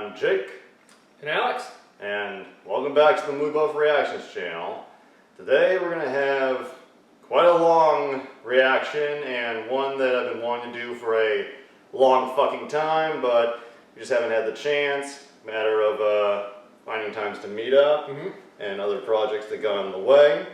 I'm Jake. And Alex. And welcome back to the Movie Buff Reactions channel. Today we're going to have quite a long reaction, and one that I've been wanting to do for a long fucking time, but we just haven't had the chance. Matter of finding times to meet up and other projects that got in the way.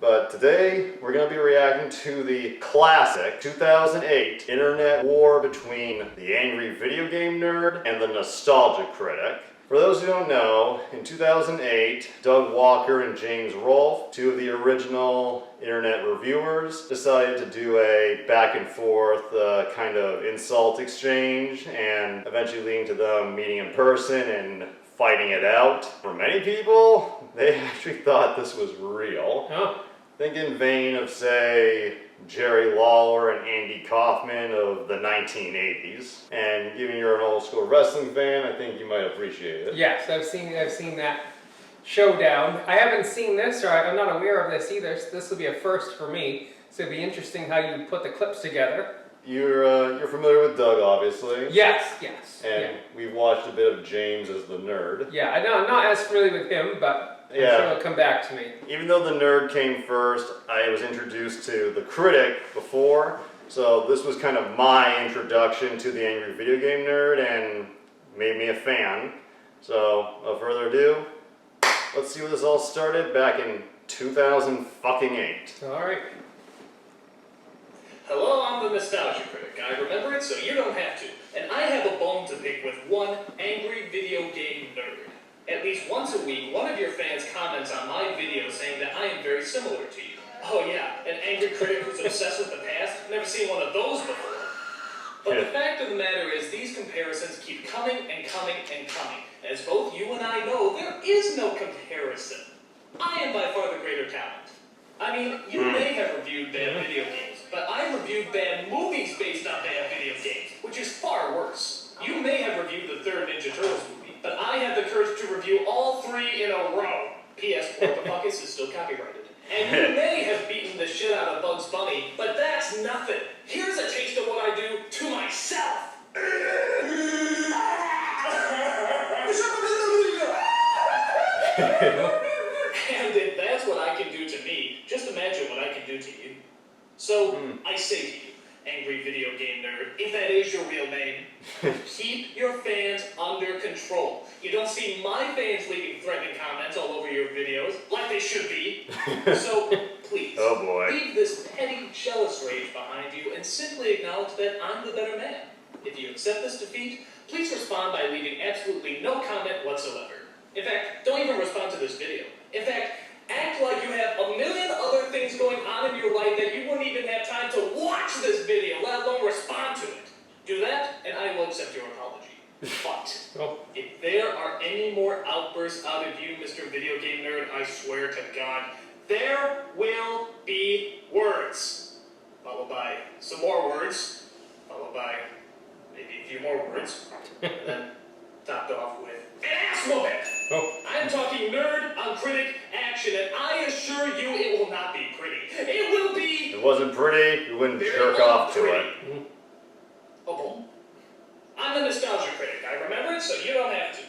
But today we're going to be reacting to the classic 2008 internet war between the angry video game nerd and the Nostalgia Critic. For those who don't know, in 2008, Doug Walker and James Rolfe, two of the original internet reviewers, decided to do a back and forth kind of insult exchange, and eventually leading to them meeting in person and fighting it out. For many people, they actually thought this was real. Oh. Think in vein of, say, Jerry Lawler and Andy Kaufman of the 1980s. And given you're an old school wrestling fan, I think you might appreciate it. Yes, I've seen that showdown. I haven't seen this, or I'm not aware of this either. So this will be a first for me. So it'd be interesting how you put the clips together. You're familiar with Doug, obviously. Yes. And we've watched a bit of James as the nerd. Yeah, I know I'm not as familiar with him, but I'm sure it'll come back to me. Even though the nerd came first, I was introduced to the critic before, so this was kind of my introduction to the angry video game nerd and made me a fan. So, without further ado, let's see where this all started back in 2008. Alright. Hello, I'm the Nostalgia Critic. I remember it, so you don't have to. And I have a bone to pick with one angry video game nerd. At least once a week, one of your fans comments on my video saying that I am very similar to you. Oh yeah, an angry critic who's obsessed with the past? Never seen one of those before. But the fact of the matter is, these comparisons keep coming and coming and coming. As both you and I know, there is no comparison. I am by far the greater talent. I mean, you may have reviewed bad video games, but I reviewed bad movies based on bad video games, which is far worse. You may have reviewed the third Ninja Turtles movie, but I have the courage to review all three in a row. P.S. What the fuck is still copyrighted. And you may have beaten the shit out of Bugs Bunny, but that's nothing. Here's a taste of what I do to myself. And if that's what I can do to me, just imagine what I can do to you. So, I say to you, angry video game nerd, if that is your real name, keep your fans under control. You don't see my fans leaving threatening comments all over your videos, like they should be. So, please, leave this petty, jealous rage behind you and simply acknowledge that I'm the better man. If you accept this defeat, please respond by leaving absolutely no comment whatsoever. In fact, don't even respond to this video. In fact, act like you have a million other things going on in your life that you wouldn't even have time to watch this video, let alone respond to it. Do that, and I will accept your apology. But if there are any more outbursts out of you, Mr. Video Game Nerd, I swear to God, there will be words. Followed by some more words. Followed by maybe a few more words. And then topped off with an ass whooping. I'm talking nerd on critic action, and I assure you it will not be pretty. It will be... If it wasn't pretty, you wouldn't jerk off to it. Oh, boom. I'm the Nostalgia Critic. I remember it, so you don't have to.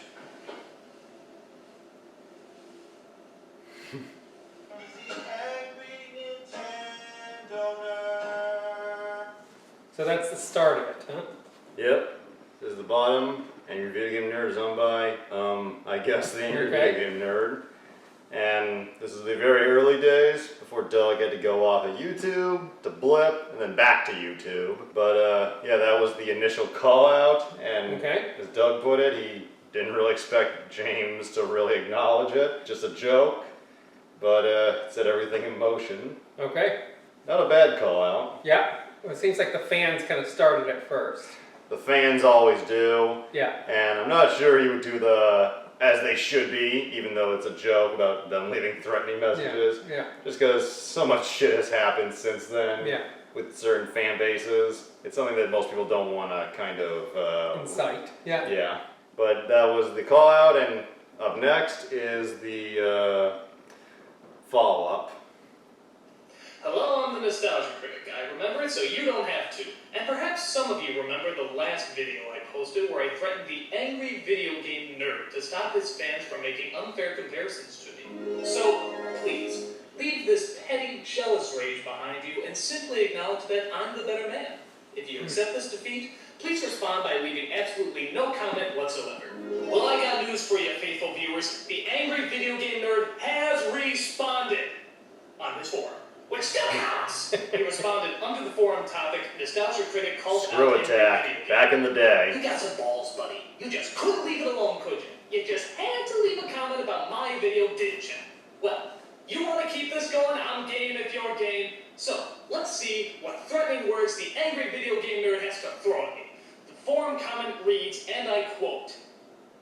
So that's the start of it, huh? Yep. This is the bottom. Angry Video Game Nerd is owned by, I guess, the Angry Video Game Nerd. And this is the very early days before Doug had to go off of YouTube to Blip and then back to YouTube. But yeah, that was the initial call out. And as Doug put it, he didn't really expect James to really acknowledge it. Just a joke. But it set everything in motion. Okay. Not a bad call out. Yeah. Well, it seems like the fans kind of started it first. The fans always do. Yeah. And I'm not sure he would do the as they should be, even though it's a joke about them leaving threatening messages. Yeah. Just because so much shit has happened since then with certain fan bases. It's something that most people don't want to kind of... incite. Yeah. Yeah. But that was the call out, and up next is the follow-up. Hello, I'm the Nostalgia Critic. I remember it so you don't have to. And perhaps some of you remember the last video I posted where I threatened the angry video game nerd to stop his fans from making unfair comparisons to me. So, please, leave this petty, jealous rage behind you and simply acknowledge that I'm the better man. If you accept this defeat, please respond by leaving absolutely no comment whatsoever. Well, I got news for you, faithful viewers. The angry video game nerd has responded on this forum, which still counts. He responded under the forum topic, Nostalgia Critic called Screw out attack, back in the day. You got some balls, buddy. You just couldn't leave it alone, could you? You just had to leave a comment about my video, didn't you? Well, you want to keep this going? I'm game if you're game. So, let's see what threatening words the angry video game nerd has to throw at me. The forum comment reads, and I quote,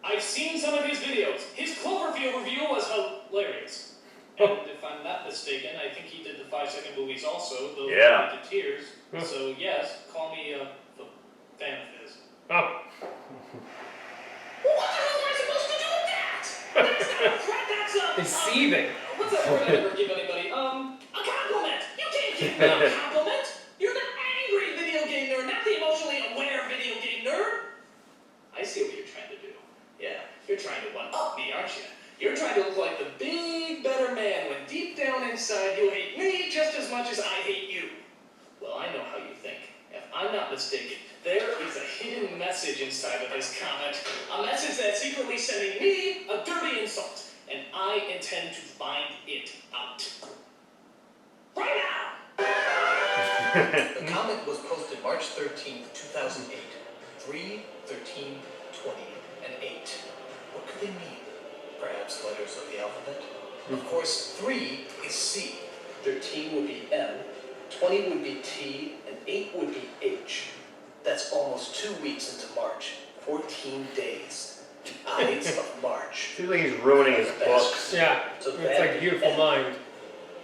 I've seen some of his videos. His Cloverfield review was hilarious. And if I'm not mistaken, I think he did the 5-second movies also, though Yeah. he did Tears. So yes, call me a fan of his. Oh. What the hell am I supposed to do with that? That's not a threat, that's a... It's seething. What's that word I never give anybody? A compliment. You can't give me a compliment. You're the angry video game nerd, not the emotionally aware video game nerd. I see what you're trying to do. Yeah, you're trying to one-up me, aren't you? You're trying to look like the big, better man when deep down inside you hate me just as much as I hate you. Well, I know how you think. If I'm not mistaken, there is a hidden message inside of this comment. A message that's secretly sending me a dirty insult. And I intend to find it out. Right now! The comment was posted March 13th, 2008. 3, 13, 20, and 8. What could they mean? Perhaps letters of the alphabet? Of course, 3 is C. 13 would be M. 20 would be T. And 8 would be H. That's almost 2 weeks into March. 14 days. The Ides of March. I feel like he's ruining his books. Yeah, So it's like Beautiful Mind.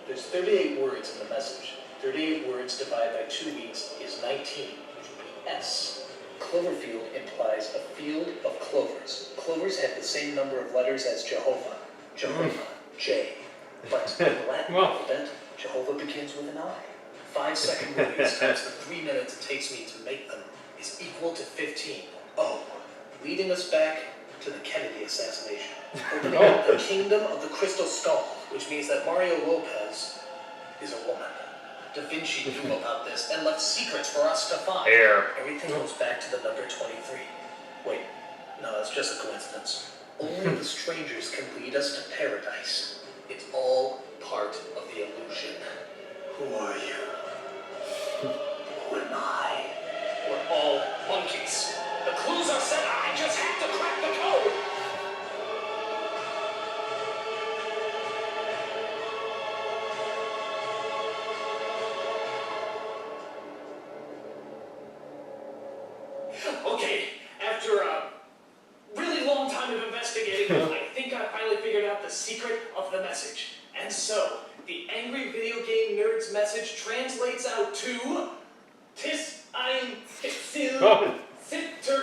There's 38 words in the message. 38 words divided by 2 weeks is 19, which would be S. Cloverfield implies a field of clovers. Clovers have the same number of letters as Jehovah. Jehovah, J. But in the Latin alphabet, Jehovah begins with an I. 5-second movies times the 3 minutes it takes me to make them is equal to 15. Oh, leading us back to the Kennedy assassination. Opening up the kingdom of the crystal skull, which means that Mario Lopez is a woman. Da Vinci knew about this and left secrets for us to find. Hair. Everything goes back to the number 23. Wait, no, that's just a coincidence. Only the strangers can lead us to paradise. It's all part of the illusion. Who are you? Who am I? We're all monkeys. The clues are set. I just have to crack the code. Okay, after a really long time of investigating, I think I finally figured out the secret of the message. And so, the angry video game nerd's message translates out to Tis ein Pixel Sitter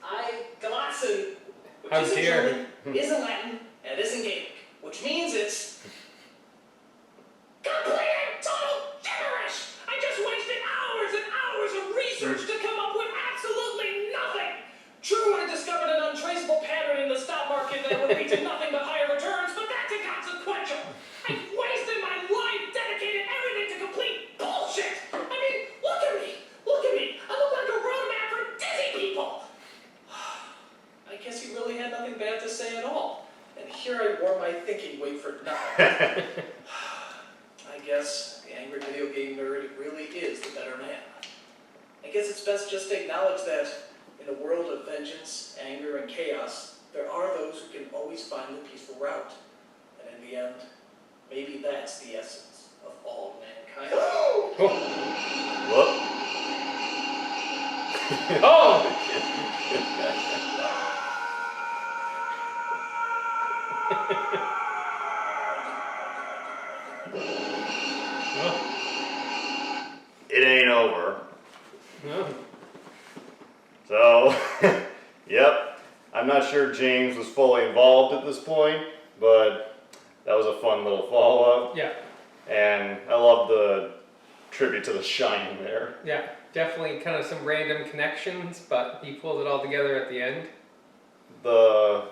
I Gelassen, which isn't German, isn't Latin, and isn't Gaelic, which means it's complete and total gibberish! I just wasted hours and hours of research to come up with absolutely nothing! True, I discovered an untraceable pattern in the stock market that would lead to nothing but higher returns, but that's inconsequential! I wasted my life dedicated everything to complete bullshit! I mean, look at me! Look at me! I look like a roadmap for dizzy people! I guess he really had nothing bad to say at all. And here I wore my thinking weight for nothing. I guess the angry video game nerd really is the better man. I guess it's best just to acknowledge that in a world of vengeance, anger, and chaos, there are those who can always find the peaceful route. And in the end, maybe that's the essence of all mankind. Whoop. Oh! It ain't over. No. So, yep. I'm not sure James was fully involved at this point, but that was a fun little follow-up. Yeah. And I love the tribute to The Shining there. Yeah, definitely kind of some random connections, but he pulled it all together at the end. The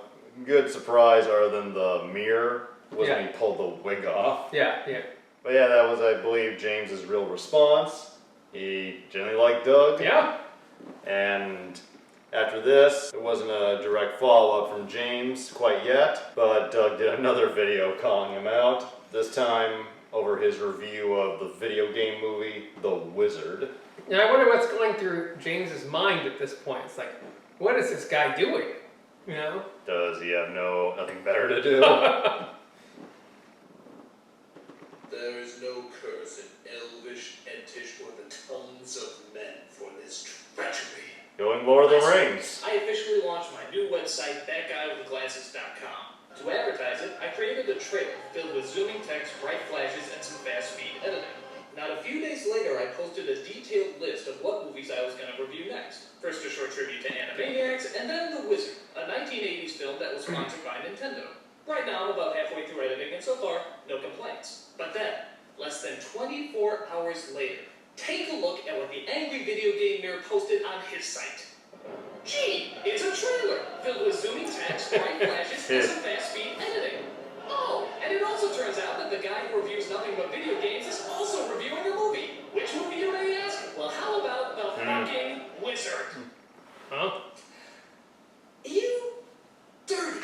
good surprise, other than the mirror, was when he pulled the wig off. Yeah. But yeah, that was, I believe, James's real response. He generally liked Doug. Yeah. And after this, it wasn't a direct follow-up from James quite yet, but Doug did another video calling him out, this time over his review of the video game movie, The Wizard. And I wonder what's going through James's mind at this point. It's like, what is this guy doing? You know? Does he have nothing better to do? There is no curse in elvish entish or the tongues of men for this treachery. Going Lord of the Rings. I officially launched my new website, thatguywithglasses.com. To advertise it, I created a trailer filled with zooming text, bright flashes, and some fast-speed editing. Not a few days later, I posted a detailed list of what movies I was going to review next. First a short tribute to Animaniacs, and then The Wizard, a 1980s film that was sponsored by Nintendo. Right now, I'm about halfway through editing, and so far, no complaints. But then, less than 24 hours later, take a look at what the Angry Video Game Nerd posted on his site. Gee, it's a trailer filled with zooming text, bright flashes, and some fast-speed editing. Oh, and it also turns out that the guy who reviews nothing but video games is also reviewing a movie. Which movie, you may ask? Well, how about The fucking Wizard? Huh? You dirty,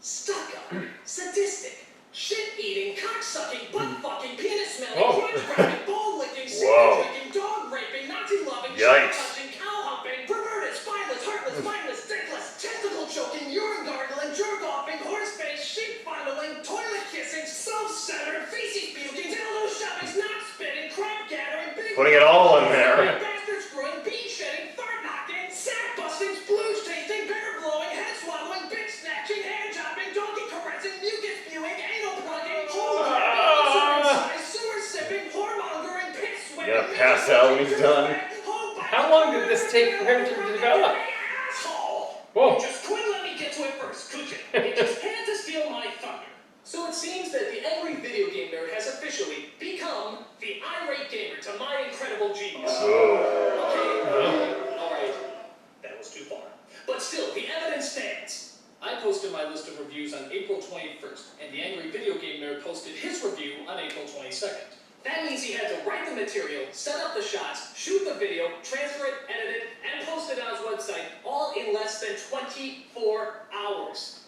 stuck-up, sadistic, shit-eating, cock-sucking, butt-fucking, penis-smelling, crotch-grabbing, ball-licking, cigarette-drinking, dog-raping, Nazi-loving, shit-touching, cow-humping, perverted, spineless, heartless, mindless, dickless, testicle-choking, urine-gargling, jerk-offing, horse-faced, sheep-fondling, toilet-kissing, self-centered, feces-puking, dildo-shoving, snot-spitting, crap-gathering, big... Putting it all in there. bastard-screwing, bean-shedding, fart-knocking, sack-busting, splooge-tasting, bear-blowing, head-swallowing, bitch-snatching, hand-jobbing, donkey-caressing, mucus-spewing, anal-plugging, hole-grabbing, sewer-sipping, whoremongering, piss-sweating... You gotta pass out when he's done. How long did this take for him to develop? Asshole! Whoa. Just quit let me get to it first, could you? You just had to steal my thunder. So it seems that the Angry Video Game Nerd has officially become the irate gamer to my incredible genius. Okay, alright, that was too far. But still, the evidence stands. I posted my list of reviews on April 21st, and the Angry Video Game Nerd posted his review on April 22nd. That means he had to write the material, set up the shots, shoot the video, transfer it, edit it, and post it on his website, all in less than 24 hours.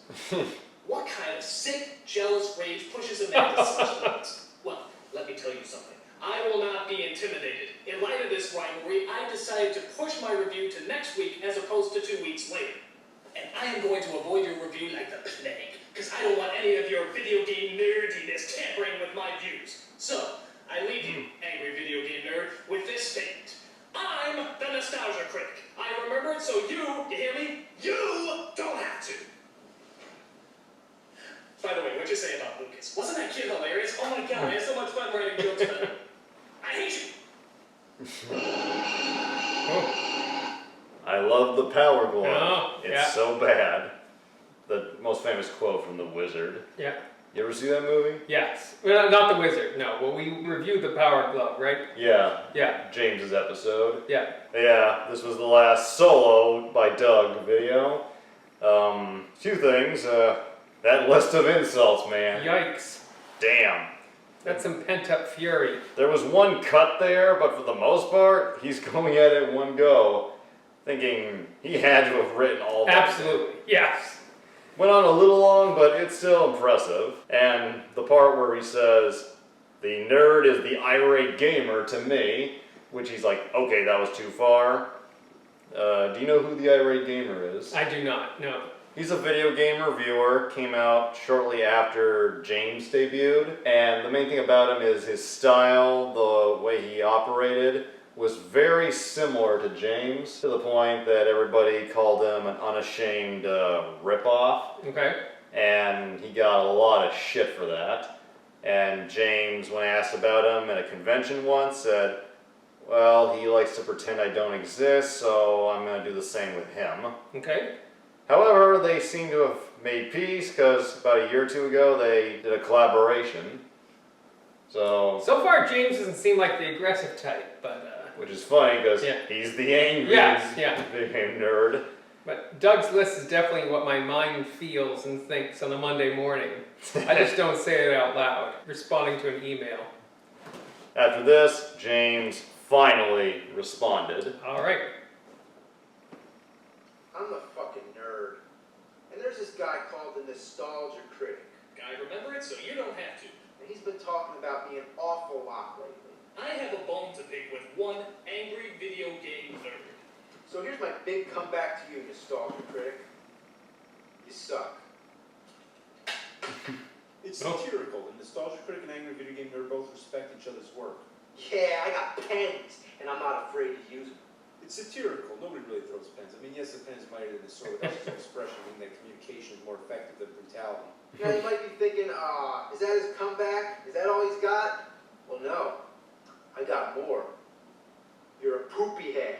What kind of sick, jealous rage pushes a man to such limits? Well, let me tell you something. I will not be intimidated. In light of this rivalry, I decided to push my review to next week as opposed to 2 weeks later. And I am going to avoid your review like the plague, because I don't want any of your video game nerdiness tampering with my views. So, I leave you, Angry Video Game Nerd, with this statement. I'm the Nostalgia Critic. I remember it so you hear me? You don't have to. By the way, what'd you say about Lucas? Wasn't that kid hilarious? Oh my god, I had so much fun writing jokes about him. I hate you. I love the power glove. Oh, It's so bad. The most famous quote from The Wizard. Yeah. You ever see that movie? Yes. Well, not The Wizard, no. Well, we reviewed The Power Glove, right? Yeah. Yeah. James's episode. Yeah. Yeah, this was the last solo by Doug video. Two things. That list of insults, man. Yikes. Damn. That's some pent-up fury. There was one cut there, but for the most part, he's going at it one go, thinking he had to have written all that. Absolutely. Yes. Went on a little long, but it's still impressive. And the part where he says, the nerd is the irate gamer to me, which he's like, okay, that was too far. Do you know who the irate gamer is? I do not, no. He's a video game reviewer, came out shortly after James debuted, and the main thing about him is his style, the way he operated, was very similar to James, to the point that everybody called him an unashamed ripoff, Okay. and he got a lot of shit for that. And James, when asked about him at a convention once, said, well, he likes to pretend I don't exist, so I'm going to do the same with him. Okay. However, they seem to have made peace because about a year or two ago they did a collaboration. So far, James doesn't seem like the aggressive type, but which is funny because yeah. he's the angry video game nerd. But Doug's list is definitely what my mind feels and thinks on a Monday morning. I just don't say it out loud, responding to an email. After this, James finally responded. All right. I'm a fucking nerd. And there's this guy called the Nostalgia Critic. Guy, remember it so you don't have to. And he's been talking about me an awful lot lately. I have a bone to pick with one angry video game nerd. So here's my big comeback to you, Nostalgia Critic. You suck. It's satirical, and Nostalgia Critic and Angry Video Game Nerd both respect each other's work. Yeah, I got pens, and I'm not afraid to use them. It's satirical. Nobody really throws pens. I mean, yes, the pen is mightier than the sword, but that's just expression, meaning that communication is more effective than brutality. Now you might be thinking, is that his comeback? Is that all he's got? Well, no. I got more. You're a poopy head.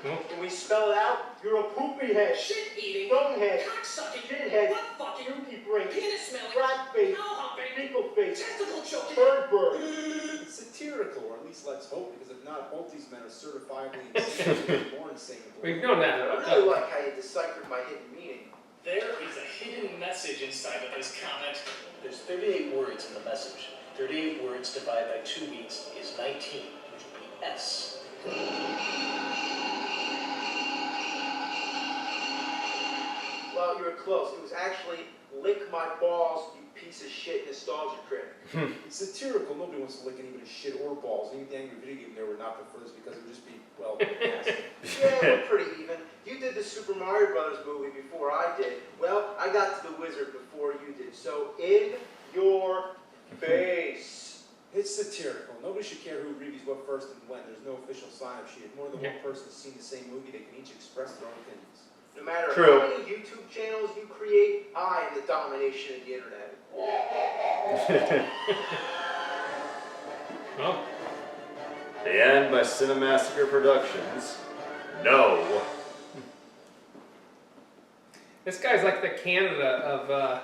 When we spell it out, you're a poopy head. Shit eating, Bonehead. cocksucking, Shithead. butt fucking, Dookie brain. penis smelling, Rat face. cow hopping, Pickle face. testicle choking. Bird. It's satirical, or at least let's hope, because if not, both these men are certifiably insane, more insane. We've known that I about really Doug. like how you deciphered my hidden meaning. There is a hidden message inside of this comment. There's 38 words in the message. 38 words divided by 2 weeks is 19, which would be S. Well, you were close. It was actually lick my balls, you piece of shit Nostalgia Critic. It's satirical. Nobody wants to lick anybody's shit or balls. Even the Angry Video Game Nerd would not prefer this because it would just be, well, nasty. Yeah, we're pretty even. You did the Super Mario Brothers movie before I did. Well, I got to the wizard before you did. So, in your face. It's satirical. Nobody should care who reviews what first and when. There's no official sign-up sheet. If more than one person has seen the same movie, they can each express their own opinions. No matter True. how many YouTube channels you create, I am the domination of the internet. Well, The End by Cinemassacre Productions. No. this guy's like the Canada of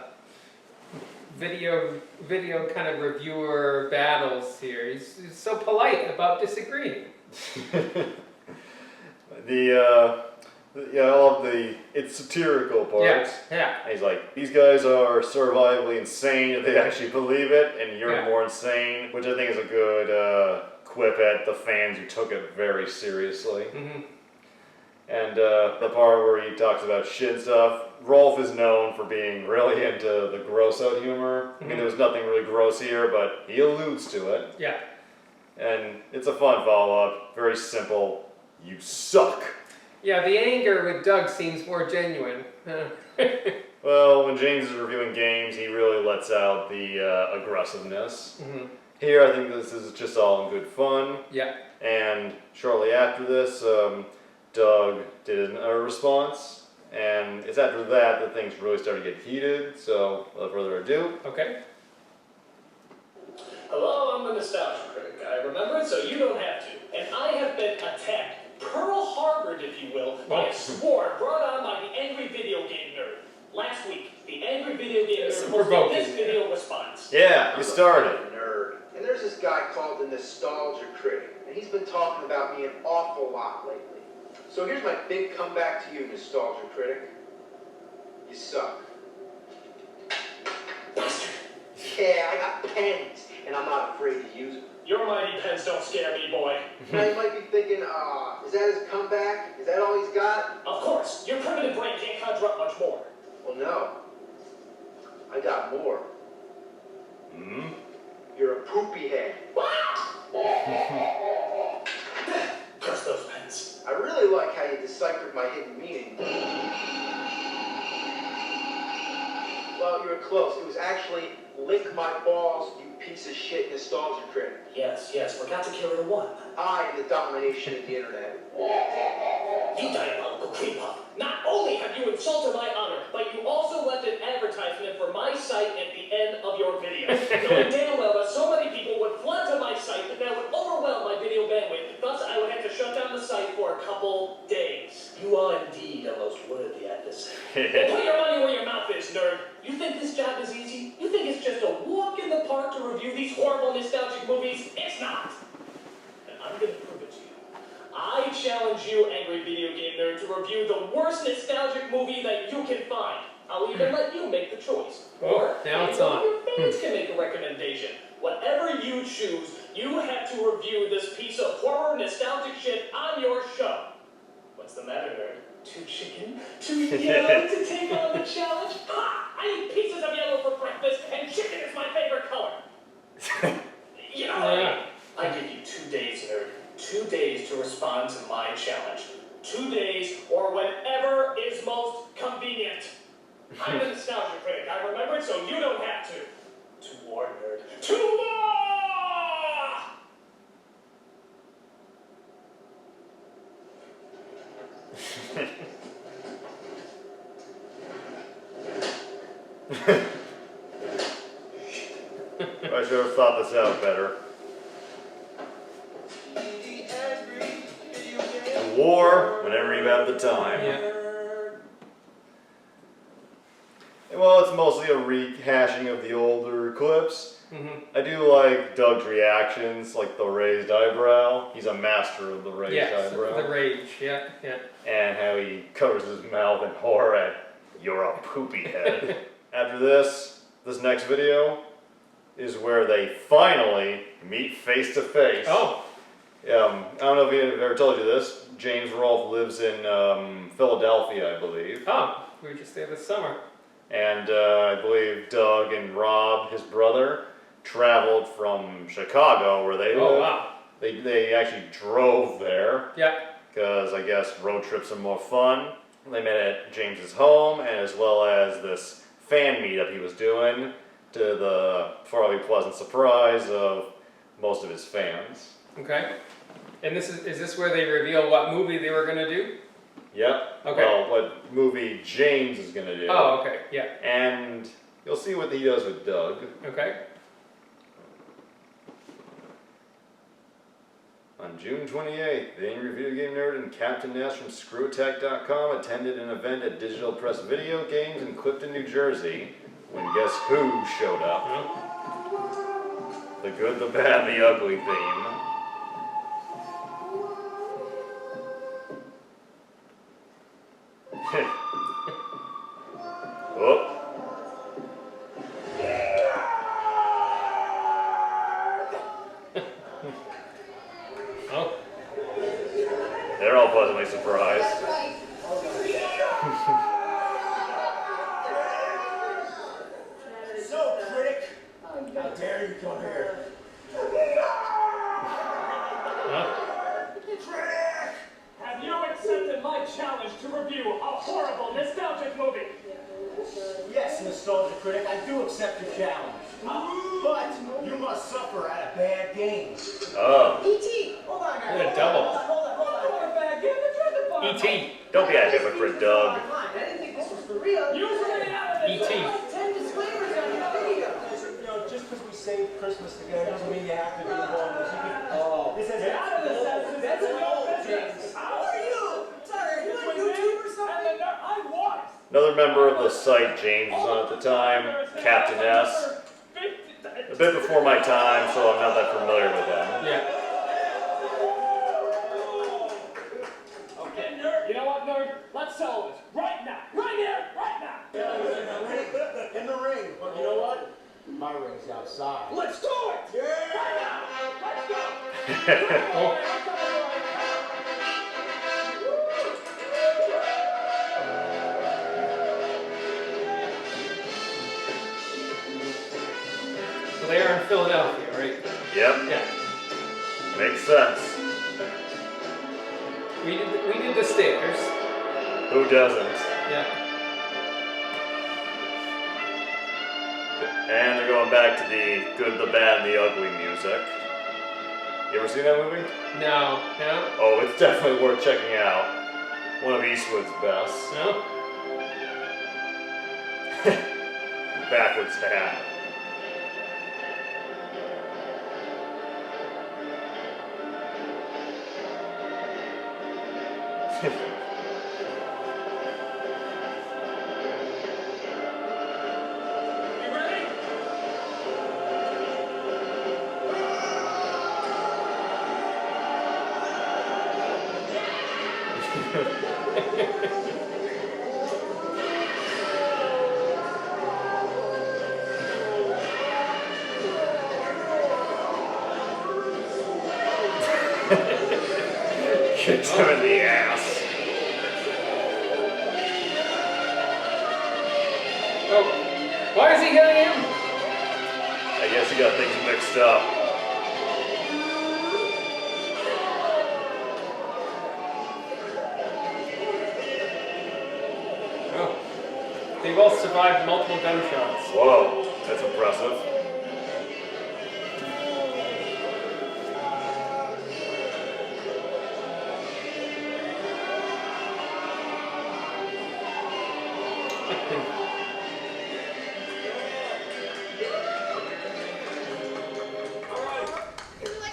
video kind of reviewer battles here. He's so polite about disagreeing. All of the it's satirical parts. Yeah. And he's like, these guys are survivably insane if they actually believe it, and you're Yeah. more insane, which I think is a good quip at the fans who took it very seriously. Mm-hmm. And the part where he talks about shit and stuff, Rolfe is known for being really into the gross out humor. I mean, there was nothing really gross here, but he alludes to it. Yeah. And it's a fun follow-up, very simple. You suck. Yeah, the anger with Doug seems more genuine. Well, when James is reviewing games, he really lets out the aggressiveness. Mm-hmm. Here, I think this is just all in good fun. Yeah. And shortly after this, Doug did a response. And it's after that that things really started to get heated. So, without further ado, Okay. Hello, I'm the Nostalgia Critic. I remember it so you don't have to. And I have been attacked, Pearl Harbored, if you will, by a sword brought on by the Angry Video Game Nerd. Last week, the Angry Video Game It's Nerd provoking. posted this video response. yeah, you started. Nerd. And there's this guy called the Nostalgia Critic, and he's been talking about me an awful lot lately. So here's my big comeback to you, Nostalgia Critic. You suck. Bastard. Yeah, I got pens, and I'm not afraid to use them. Your mighty pens don't scare me, boy. Now you might be thinking, is that his comeback? Is that all he's got? Of course, your primitive brain can't conjure up much more. Well, no. I got more. Hmm? You're a poopy head. Curse those pens. I really like how you deciphered my hidden meaning. Well, you were close. It was actually lick my balls, you piece of shit Nostalgia Critic. Yes, forgot to carry the one. I am the domination of the internet. You diabolical creep-up. Not only have you insulted my honor, but you also left an advertisement for my site at the end of your video. Knowing damn well that so many people would flood to my site that would overwhelm my video bandwidth. Thus, I would have to shut down the site for a couple days. You are indeed a most worthy adversary. Well, put your money where your mouth is, nerd. You think this job is easy? You think it's just a walk in the park to review these horrible nostalgic movies? It's not. And I'm gonna prove it to you. I challenge you, angry video game nerd, to review the worst nostalgic movie that you can find. I'll even let you make the choice. Oh, now it's on. Your fans can make a recommendation. Whatever you choose, you have to review this piece of horror nostalgic shit on your show. What's the matter, nerd? Too chicken? Too yellow to take on the challenge? Ha! I eat pieces of yellow for breakfast, and chicken is my favorite color. You know what I mean? I give you 2 days, nerd. 2 days to respond to my challenge. 2 days, or whenever is most convenient. I'm the Nostalgia Critic. I remembered, so you don't have to. To war, nerd. To war! I should have thought this out better. To war whenever you have the time. Yeah. Well, it's mostly a rehashing of the older clips. Mm-hmm. I do like Doug's reactions, like the raised eyebrow. He's a master of the raised Yes, eyebrow. the rage. Yeah, yeah. And how he covers his mouth in horror at, "You're a poopy head." After this next video is where they finally meet face to face. Oh. I don't know if I've ever told you this. James Rolfe lives in Philadelphia, I believe. Oh, we were just there this summer. And I believe Doug and Rob, his brother, traveled from Chicago, where they live. Oh, wow. They actually drove there. Yeah. Because I guess road trips are more fun. They met at James's home, and as well as this fan meetup he was doing, to the fairly pleasant surprise of most of his fans. Okay. And is this where they reveal what movie they were gonna do? Yep. Okay. Well, what movie James is going to do. Oh, okay. Yeah. And you'll see what he does with Doug. Okay. On June 28th, the Angry Video Game Nerd and Captain S from ScrewAttack.com attended an event at Digital Press Video Games in Clifton, New Jersey, when guess who showed up? The Good, the Bad, and the Ugly theme. Oh. Oh. They're all pleasantly surprised. So, critic, how dare you come here? Critic! Have you accepted my challenge to review a horrible nostalgic movie? Yes, Nostalgia Critic, I do accept your challenge. But you must suffer at a bad game. Oh. E.T. Hold on, guys. What a double. Hold on. A bad game, they're trying to find E.T. Don't be a hypocrite, Doug. I didn't think this was for real. Usually out of this. E.T. 10 disclaimers on your video. You know, just because we saved Christmas together doesn't mean you have to be involved in this. This is Get out of this. That's a no business. How are you? Sorry, are you on YouTube or something? I was. Another member of the site James was on at the time, Captain S. A bit before my time, so I'm not that familiar with him. Yeah. Okay, nerd. You know what, nerd? Let's settle this right now. Right here, right now. In the ring. But you know what? My ring's outside. Let's do it. Yeah! Right now. Let's go. Oh. So they are in Philadelphia, right? Yep, Yeah. makes sense. We did the stairs. Who doesn't? Yeah. And they're going back to the Good, the Bad, and the Ugly music. You ever seen that movie? No. No. Oh, it's definitely worth checking out. One of Eastwood's best. No. Backwards hat. Kicks him in the ass. Oh, why is he hitting him? I guess he got things mixed up. Oh, they both survived multiple gunshots. Whoa, that's impressive.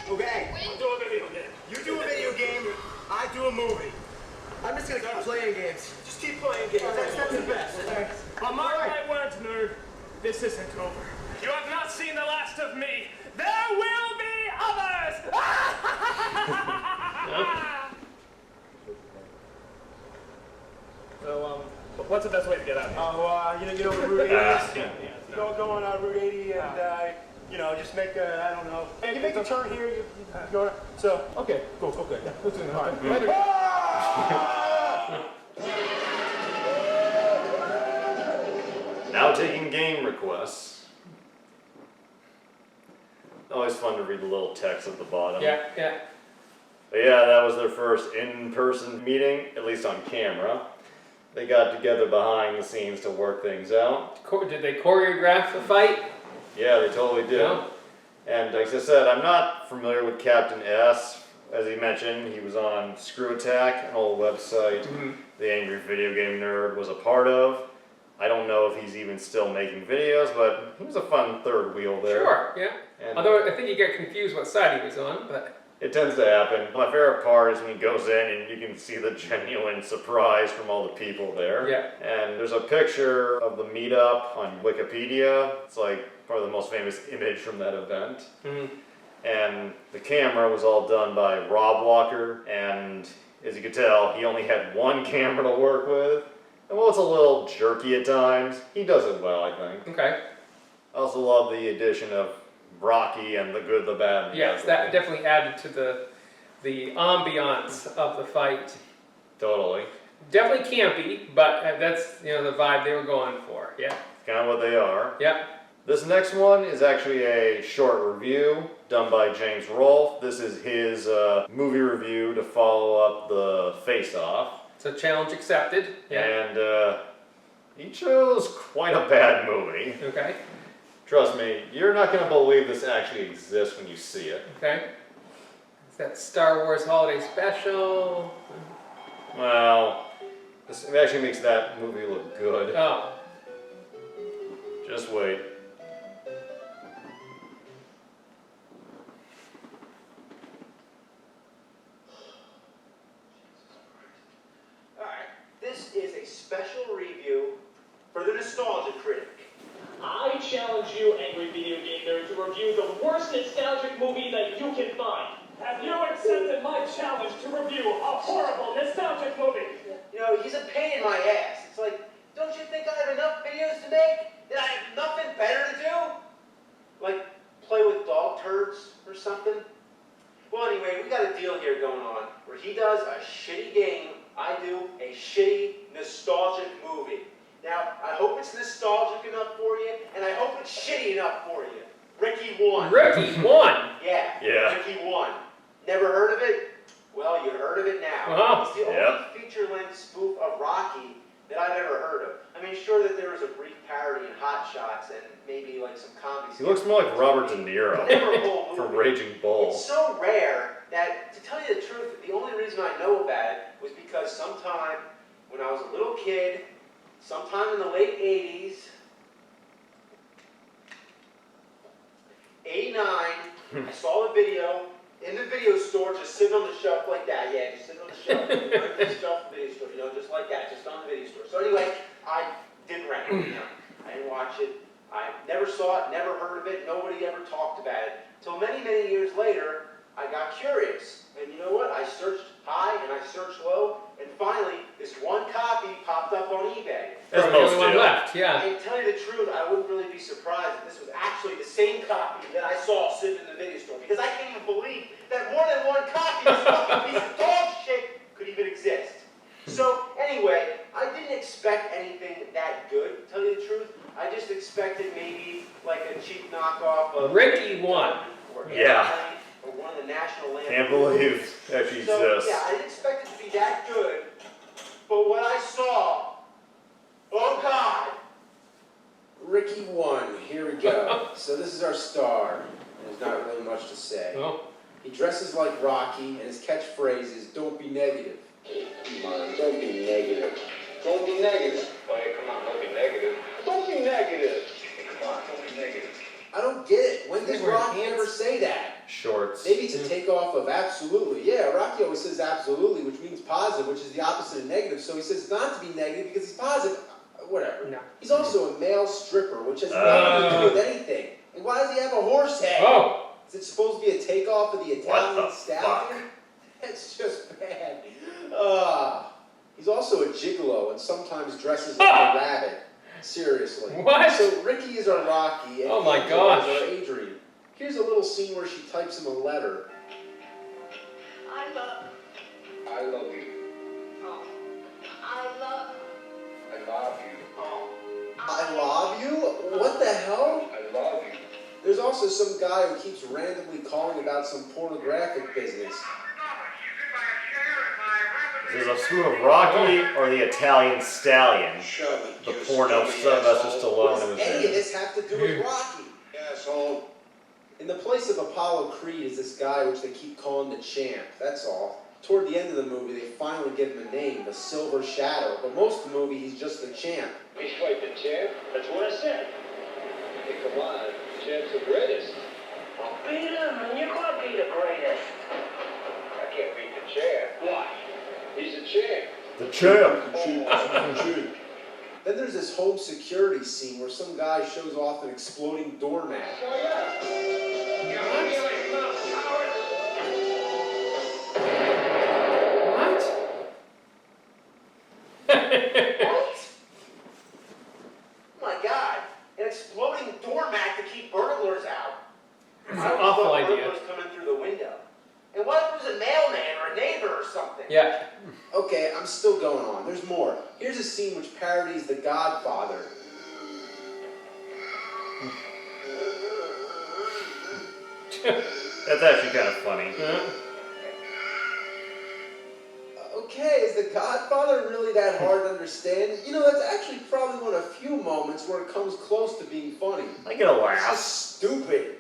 Okay, I'm doing a video game. you do a video game, I do a movie. I'm just gonna keep playing games. Just keep playing games. That's the best. But mark my words, nerd. This isn't over. You have not seen the last of me. There will be others. So, what's the best way to get out of here? Oh, you know what Route 80 is? No. Go on Route 80 and, just make a, I don't know. You make a turn here, you go, so. Okay, cool, okay. Yeah, let's do that. Later. Now taking game requests. Always fun to read the little text at the bottom. Yeah, yeah. But yeah, that was their first in-person meeting, at least on camera. They got together behind the scenes to work things out. Did they choreograph the fight? Yeah, they totally did. No? And like I said, I'm not familiar with Captain S. As he mentioned, he was on Screw Attack, an old website the Angry Video Game Nerd was a part of. I don't know if he's even still making videos, but he was a fun third wheel there. Sure, yeah. And Although I think you get confused what side he was on, but... it tends to happen. My favorite part is when he goes in and you can see the genuine surprise from all the people there. Yeah. And there's a picture of the meetup on Wikipedia. It's like probably the most famous image from that event. And the camera was all done by Rob Walker, and as you can tell, he only had one camera to work with. And while it's a little jerky at times, he does it well, I think. Okay. I also love the addition of Rocky and the good, the bad, and the Yes, ugly. that definitely added to the ambiance of the fight. Totally. Definitely campy, but that's the vibe they were going for. Yeah. Kind of what they are. Yeah. This next one is actually a short review done by James Rolfe. This is his movie review to follow up the Face Off. So challenge accepted. Yeah. And he chose quite a bad movie. Okay. Trust me, you're not going to believe this actually exists when you see it. Okay. It's that Star Wars Holiday Special. Well, this actually makes that movie look good. Oh. Just wait. Alright, this is a special review for the Nostalgia Critic. I challenge you, angry video game nerd, to review the worst nostalgic movie that you can find. Have you accepted my challenge to review a horrible nostalgic movie? You know, he's a pain in my ass. It's like, don't you think I have enough videos to make? That I have nothing better to do? Like, play with dog turds or something? Well, anyway, we got a deal here going on, where he does a shitty game, I do a shitty, nostalgic movie. Now, I hope it's nostalgic enough for you, and I hope it's shitty enough for you. Ricky won. Ricky won. Yeah, Yeah. Ricky won. Never heard of it? Well, you heard of it now. Wow. It's the only feature-length spoof of Rocky that I've ever heard of. I mean, sure that there was a brief parody in Hot Shots and maybe like some comedy. He looks more like Robert De Niro Never a whole movie. from Raging Bull. It's so rare that, to tell you the truth, the only reason I know about it was because sometime when I was a little kid, sometime in the late 80s, 89, I saw a video in the video store, just sitting on the shelf like that. Yeah, just sitting on the shelf. Right on the shelf in the video store, just like that, just on the video store. So anyway, I didn't rent it, I didn't watch it. I never saw it, never heard of it, nobody ever talked about it. Till many, many years later, I got curious. And you know what? I searched high and I searched low, and finally, this one copy popped up on eBay. As The most only one do. left. Yeah. I tell you the truth, I wouldn't really be surprised if this was actually the same copy that I saw sitting in the video store, because I can't even believe that more than one copy of this fucking piece of dog shit anyway, I didn't expect anything that good, to tell you the truth. I just expected maybe like a cheap knockoff of Ricky won. Or Yeah. or one of the national Lampoons. Can't believe that she So, exists. yeah, I didn't expect it to be that good, but what I saw, oh God! Ricky won. Here we go. So this is our star. There's not really much to say. Oh. He dresses like Rocky, and his catchphrase is, "Don't be negative." Come on, don't be negative. Don't be negative. Oh, yeah, come on, don't be negative. Don't be negative. Come on, don't be negative. I don't get it. When does They wear Rocky pants. ever say that? Shorts. Maybe it's a takeoff of absolutely. Yeah, Rocky always says absolutely, which means positive, which is the opposite of negative. So he says not to be negative because he's positive. Whatever. No. He's also a male stripper, which has nothing to do with anything. And why does he have a horse head? Oh. Is it supposed to be a takeoff of the Italian What the stallion? That's just bad. He's also a gigolo and sometimes dresses like a rabbit. Seriously. What? So Ricky is our Rocky and Oh my Angel gosh. is our Adrian. Here's a little scene where she types him a letter. I love you. Oh. I love you. Oh. I love you? What the hell? I love you. There's also some guy who keeps randomly calling about some pornographic business. Is this a spoof of Rocky or the Italian Stallion? The porno Sylvester Stallone What was does any of in. this have to do with Rocky? Asshole. In the place of Apollo Creed is this guy which they keep calling the Champ, that's all. Toward the end of the movie, they finally give him a name, the Silver Shadow, but most of the movie he's just the Champ. We fight the champ? That's what I said. Hey, come on. The champ's the greatest. Well, beat him, and you can't be the greatest. I can't beat the champ. Why? He's a champ. The champ. Then there's this home security scene where some guy shows off an exploding doormat. Oh, yeah. You're like Mount Howard. What? Oh my God, an exploding doormat to keep burglars out. It's I an always awful thought idea. burglars coming through the window. And what if it was a mailman or a neighbor or something? Yeah. Okay, I'm still going on. There's more. Here's a scene which parodies The Godfather. That's actually kind of funny. Okay, is The Godfather really that hard to understand? You know, that's actually probably one of the few moments where it comes close to being funny. I get a It's laugh. just stupid.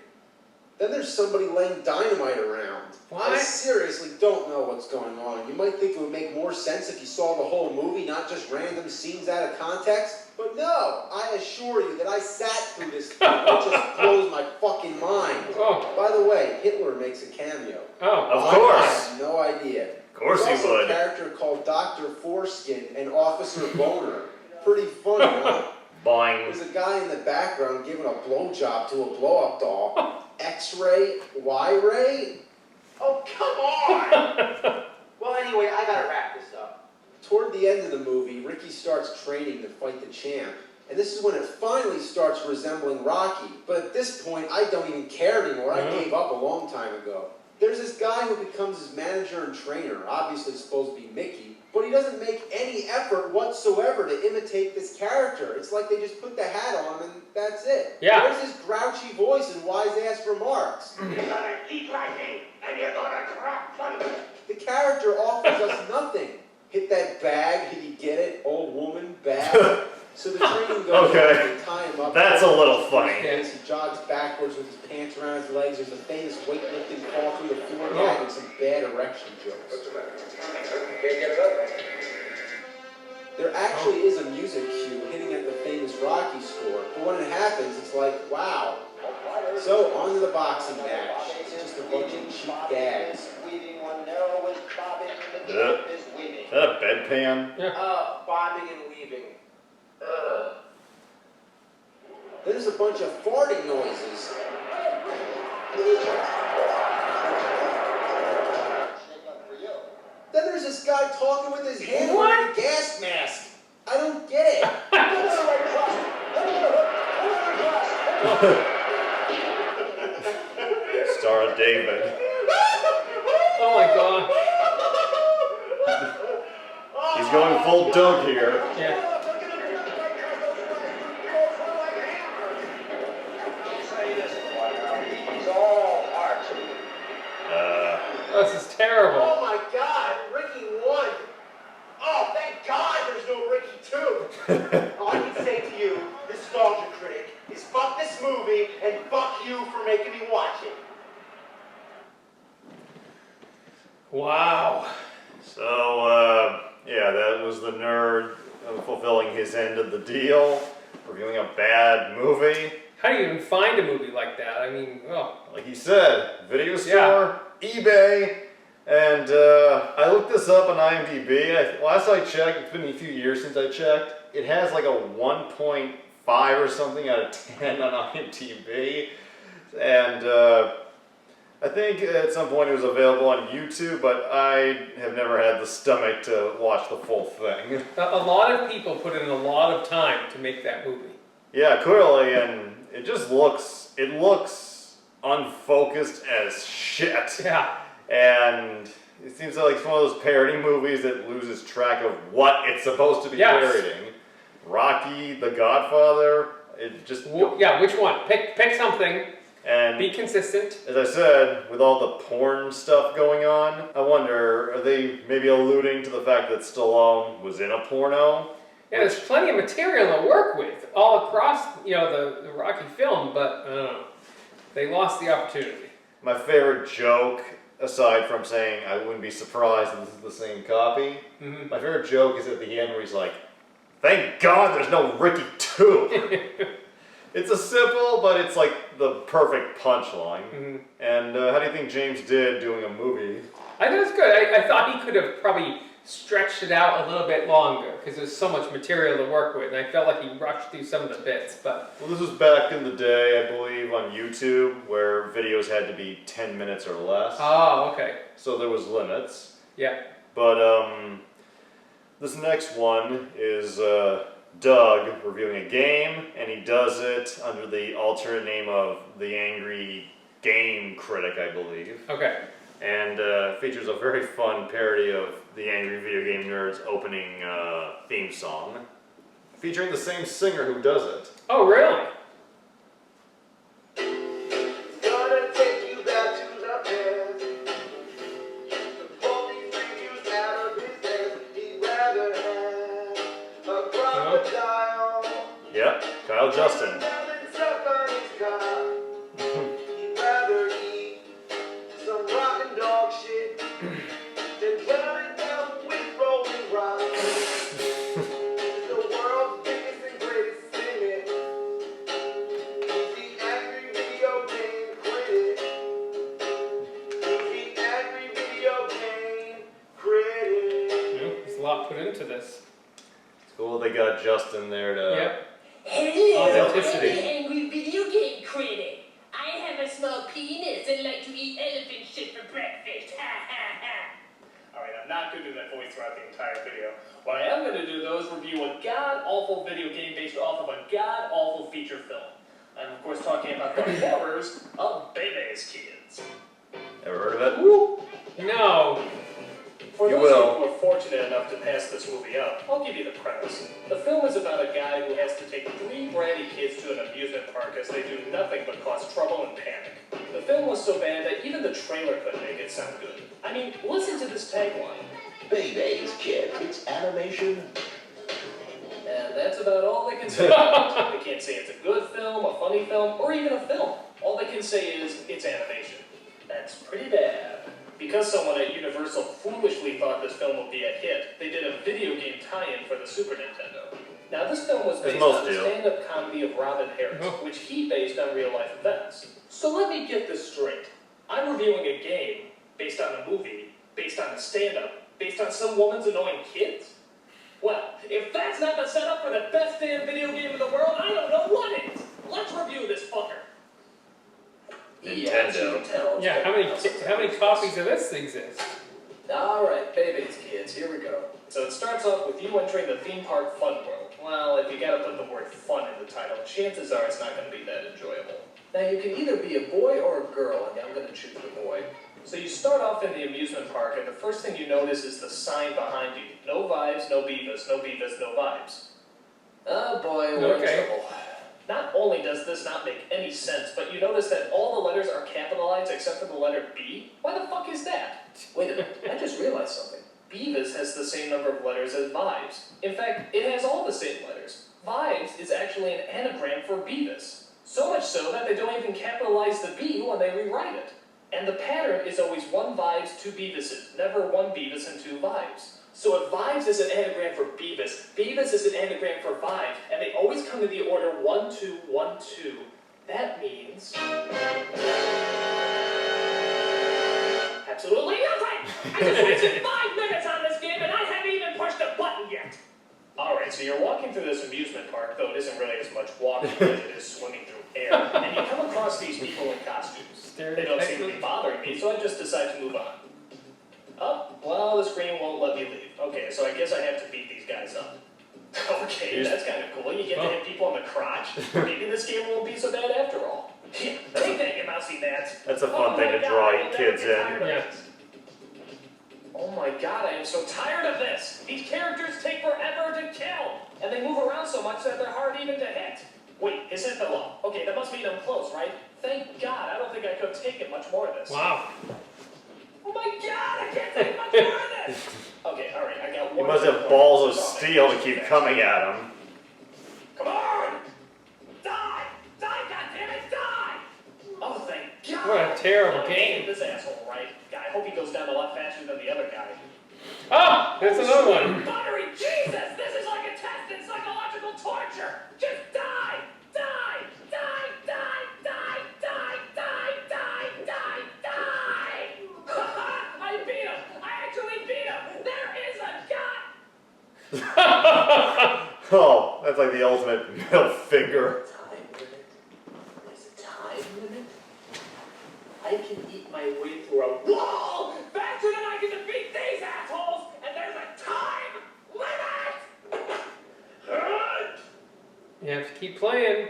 Then there's somebody laying dynamite around. I What? seriously don't know what's going on. You might think it would make more sense if you saw the whole movie, not just random scenes out of context. But no, I assure you that I sat through this thing. It just blows my fucking mind. Oh. By the way, Hitler makes a cameo. Oh. Of I course. had no idea. Of course he There's also would. a character called Dr. Foreskin and Officer Boner. Pretty funny, huh? Boing. There's a guy in the background giving a blowjob to a blow-up doll. X-ray? Y-ray? Oh, come on! Well, anyway, I gotta wrap this up. Toward the end of the movie, Ricky starts training to fight the Champ. And this is when it finally starts resembling Rocky. But at this point, I don't even care anymore. I gave up a long time ago. There's this guy who becomes his manager and trainer, obviously supposed to be Mickey, but he doesn't make any effort whatsoever to imitate this character. It's like they just put the hat on him and that's it. Yeah. Where's his grouchy voice and wise-ass remarks? You're gonna keep lightning, and you're gonna drop thunder. The character offers us nothing. Hit that bag, did he get it? Old woman, bag. So the training goes Okay. on, they tie him up. That's a little funny. He jogs backwards with his pants around his legs. There's a famous weightlifting fall through the floor gag and some bad erection jokes. What's the matter? Can't get it up? There actually is a music cue hitting at the famous Rocky score, but when it happens, it's like, wow. So, on to the boxing match. It's just a bunch of cheap gags. Is that a bedpan? Bobbing and weaving. There's a bunch of farting noises. Then there's this guy talking with his hand wearing a gas mask. I don't get it. Star David. Oh my God. He's going with old Doug here. Yeah. Oh, this is terrible. Oh my God, Ricky won. Oh, thank God there's no Ricky 2. All I can say to you, Nostalgia Critic, is fuck this movie and fuck you for making me watch it. Wow. So, yeah, that was the nerd fulfilling his end of the deal, reviewing a bad movie. How do you even find a movie like that? I mean, oh. Like you said, video store, eBay, and I looked this up on IMDb. Last I checked, it's been a few years since I checked, it has like a 1.5 or something out of 10 on IMDb. And I think at some point it was available on YouTube, but I have never had the stomach to watch the full thing. A lot of people put in a lot of time to make that movie. Yeah, clearly, and it just looks unfocused as shit. Yeah. And it seems like it's one of those parody movies that loses track of what it's supposed to be parodying. Rocky, The Godfather, it just... Yeah, which one? Pick something. And be consistent. As I said, with all the porn stuff going on, I wonder, are they maybe alluding to the fact that Stallone was in a porno? Yeah, there's plenty of material to work with all across, you know, the Rocky film, but I don't know. They lost the opportunity. My favorite joke, aside from saying I wouldn't be surprised if this is the same copy, my favorite joke is at the end where he's like, "Thank God there's no Ricky 2." It's a simple, but it's like the perfect punchline. And how do you think James did doing a movie? I think it's good. I thought he could have probably stretched it out a little bit longer because there's so much material to work with, and I felt like he rushed through some of the bits. But well, this was back in the day, I believe, on YouTube, where videos had to be 10 minutes or less. Oh, okay. So there was limits. Yeah. But this next one is Doug reviewing a game, and he does it under the alternate name of the Angry Game Critic, I believe. Okay. And features a very fun parody of the Angry Video Game Nerds opening theme song, featuring the same singer who does it. Oh, really? Gonna take you back to the past. The police refuse out of business. He'd rather have a crocodile. Yep, Kyle Justin. He'd rather eat some rotten dog shit than drown it down with rolling rocks. The world's biggest and greatest in it. He's the angry video game critic. He's the angry video game critic. Yeah, there's a lot put into this. It's cool they got Justin there to... Yep. Hello, Authenticity. I'm the angry video game critic. I have a small penis and like to eat elephant shit for breakfast. Ha ha ha. Alright, I'm not going to do that voice throughout the entire video. What I am going to do, though, is review a god-awful video game based off of a god-awful feature film. I'm, of course, talking about the horrors of P.P.S. Kids. Ever heard of it? No. For You those will. of you who are fortunate enough to pass this movie up, I'll give you the premise. The film is about a guy who has to take 3 bratty kids to an amusement park as they do nothing but cause trouble and panic. The film was so bad that even the trailer couldn't make it sound good. I mean, listen to this tagline. P.P.S. Kids, it's animation. And that's about all they can say. They can't say it's a good film, a funny film, or even a film. All they can say is, it's animation. That's pretty bad. Because someone at Universal foolishly thought this film would be a hit, they did a video game tie-in for the Super Nintendo. Now, this film was based on the stand-up comedy of Robin Harris, which he based on real-life events. So let me get this straight. I'm reviewing a game based on a movie, based on a stand-up, based on some woman's annoying kids? Well, if that's not the setup for the best damn video game in the world, I don't know what is. Let's review this fucker. Nintendo. Yeah, how many copies of this exist? Alright, P.P.S. Kids, here we go. So it starts off with you entering the theme park fun world. Well, if you gotta put the word fun in the title, chances are it's not gonna be that enjoyable. Now, you can either be a boy or a girl, and I'm gonna choose the boy. So you start off in the amusement park, and the first thing you notice is the sign behind you. No vibes, no Beavis, no Beavis, no vibes. Oh boy, we're in trouble. Not only does this not make any sense, but you notice that all the letters are capitalized except for the letter B? Why the fuck is that? Wait a minute, I just realized something. Beavis has the same number of letters as Vibes. In fact, it has all the same letters. Vibes is actually an anagram for Beavis. So much so that they don't even capitalize the B when they rewrite it. And the pattern is always 1 Vibes, 2 Beavises, never 1 Beavis and 2 Vibes. So if Vibes is an anagram for Beavis, Beavis is an anagram for Vibes, and they always come in the order 1, 2, 1, 2. That means... absolutely nothing! I just wasted 5 minutes on this game, and I haven't even pushed a button yet! Alright, so you're walking through this amusement park, though it isn't really as much walking as it is swimming through air, and you come across these people in costumes. They don't seem to be bothering me, so I just decide to move on. Oh, well, the screen won't let me leave. Okay, so I guess I have to beat these guys up. Okay, that's kind of cool. You get to hit people in the crotch. Maybe this game won't be so bad after all. Yeah, take that, you mousy gnats. That's a fun thing to draw kids in. Yeah. Oh my god, I am so tired of this! These characters take forever to kill! And they move around so much that they're hard even to hit. Wait, his hit fell off. Okay, that must mean I'm close, right? Thank God, I don't think I could have taken much more of this. Wow. Oh my god, I can't take much more of this! Okay, alright, I got He one. must have balls of steel to keep coming at him. Come on! Die! Die, goddammit, die! Oh, thank God! What a terrible I'm game. This asshole, right? I hope he goes down a lot faster than the other guy. Ah! That's another one. Buttery Jesus! This is like a test in psychological torture! Just die! Die! Die! Die! Die! Die! Die! Die! Die! Die! I beat him! I actually beat him! There is a God! Oh, that's like the ultimate middle finger. Time limit? There's a time limit? I can eat my way through a wall faster than I can defeat these assholes, and there's a time limit! You have to keep playing.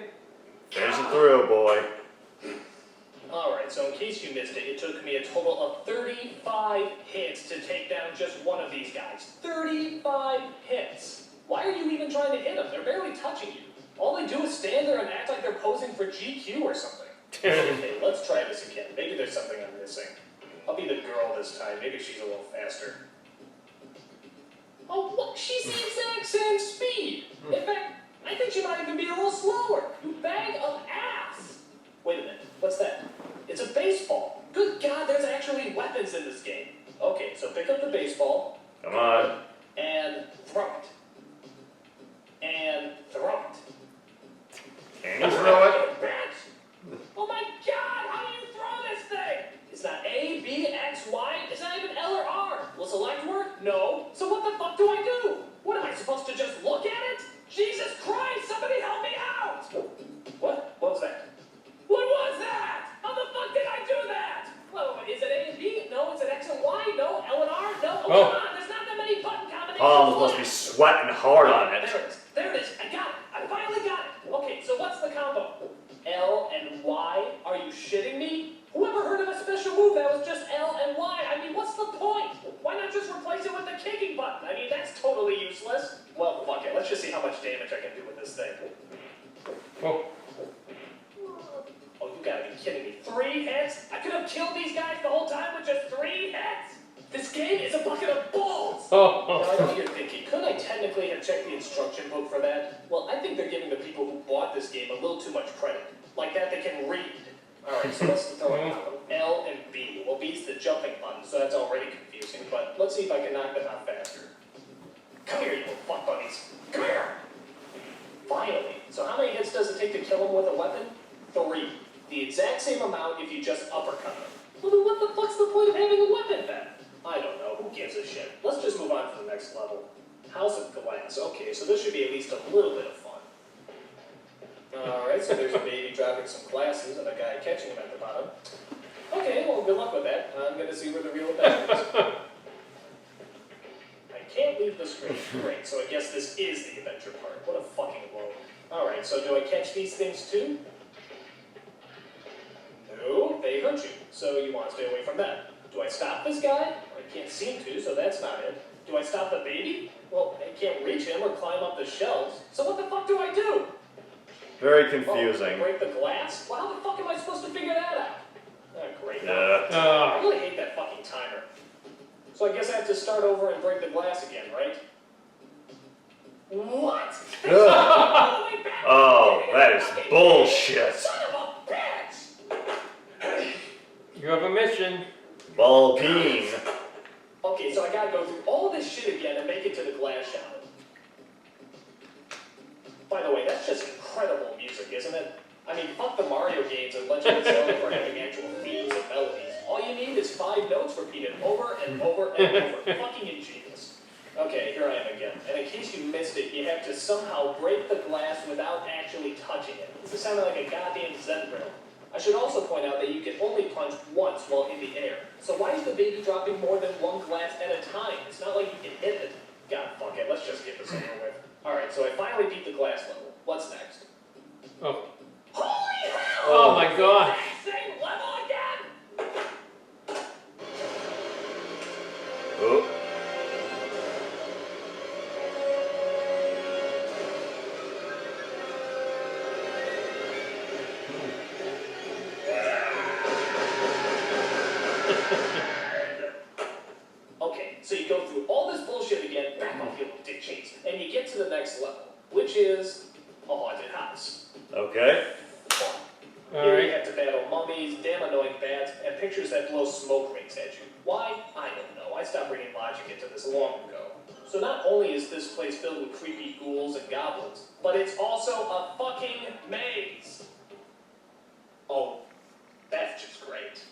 Finish it through, boy. Alright, so in case you missed it, it took me a total of 35 hits to take down just one of these guys. 35 hits! Why are you even trying to hit them? They're barely touching you. All they do is stand there and act like they're posing for GQ or something. Okay, let's try this again. Maybe there's something I'm missing. I'll be the girl this time. Maybe she's a little faster. Oh, what? She's the exact same speed! In fact, I think she might even be a little slower. You bag of ass! Wait a minute. What's that? It's a baseball. Good God, there's actually weapons in this game. Okay, so pick up the baseball. Come on. And throw it. And throw it. Can you throw it? Bitch! Oh my God, how do you throw this thing? It's not A, B, X, Y. It's not even L or R. Will select work? No. So what the fuck do I do? What, am I supposed to just look at it? Jesus Christ, somebody help me out! What? What was that? What was that? How the fuck did I do that? Well, is it A and B? No. Is it X and Y? No. L and R? No. Oh, come on. There's not that many button combinations. Palms must be sweating hard on it. There it is. There it is. I got it. I finally got it. Okay, so what's the combo? L and Y? Are you shitting me? Whoever heard of a special move that was just L and Y? I mean, what's the point? Why not just replace it with the kicking button? I mean, that's totally useless. Well, fuck it. Let's just see how much damage I can do with this thing. Oh. Oh, you gotta be kidding me. 3 hits? I could have killed these guys the whole time with just 3 hits? This game is a bucket of balls! Oh. Now, I know what you're thinking. Couldn't I technically have checked the instruction book for that? Well, I think they're giving the people who bought this game a little too much credit. Like that they can read. Alright, so what's the throwing column? L and B. Well, B's the jumping button, so that's already confusing, but let's see if I can knock them out faster. Come here, you little fuck bunnies. Come here! Finally. So how many hits does it take to kill him with a weapon? 3. The exact same amount if you just uppercut them. Well, then what the fuck's the point of having a weapon then? I don't know. Who gives a shit? Let's just move on to the next level. House of Glass. Okay, so this should be at least a little bit of fun. Alright, so there's a baby dropping some glasses and a guy catching them at the bottom. Okay, well, good luck with that. I'm gonna see where the real adventure is. I can't leave the screen. Great, so I guess this is the adventure part. What a fucking load. Alright, so do I catch these things too? No, they hurt you, so you want to stay away from that. Do I stop this guy? I can't seem to, so that's not it. Do I stop the baby? Well, I can't reach him or climb up the shelves. So what the fuck do I do? Very confusing. Oh, break the glass? Well, how the fuck am I supposed to figure that out? Oh, great. Yeah. I really hate that fucking timer. So I guess I have to start over and break the glass again, right? What? Oh, that is bullshit. Son of a bitch! You have a mission. Ball peen. Okay, so I gotta go through all this shit again and make it to the glass shop. By the way, that's just incredible music, isn't it? I mean, fuck the Mario games and Legend of Zelda for having actual themes and melodies. All you need is 5 notes repeated over and over and over. Fucking ingenious. Okay, here I am again. And in case you missed it, you have to somehow break the glass without actually touching it. This is sounding like a goddamn Zen drill. I should also point out that you can only punch once while in the air. So why is the baby dropping more than 1 glass at a time? It's not like you can hit it. God, fuck it. Let's just get this over with. Alright, so I finally beat the glass level. What's next? Oh. Holy hell! Oh my god. Same level again? Oh. Okay, so you go through all this bullshit again, back off your little dick cheeks, and you get to the next level, which is a haunted house. Okay. Here you have to battle mummies, damn annoying bats, and pictures that blow smoke rings at you. Why? I don't know. I stopped bringing logic into this long ago. So not only is this place filled with creepy ghouls and goblins, but it's also a fucking maze. Oh, that's just great.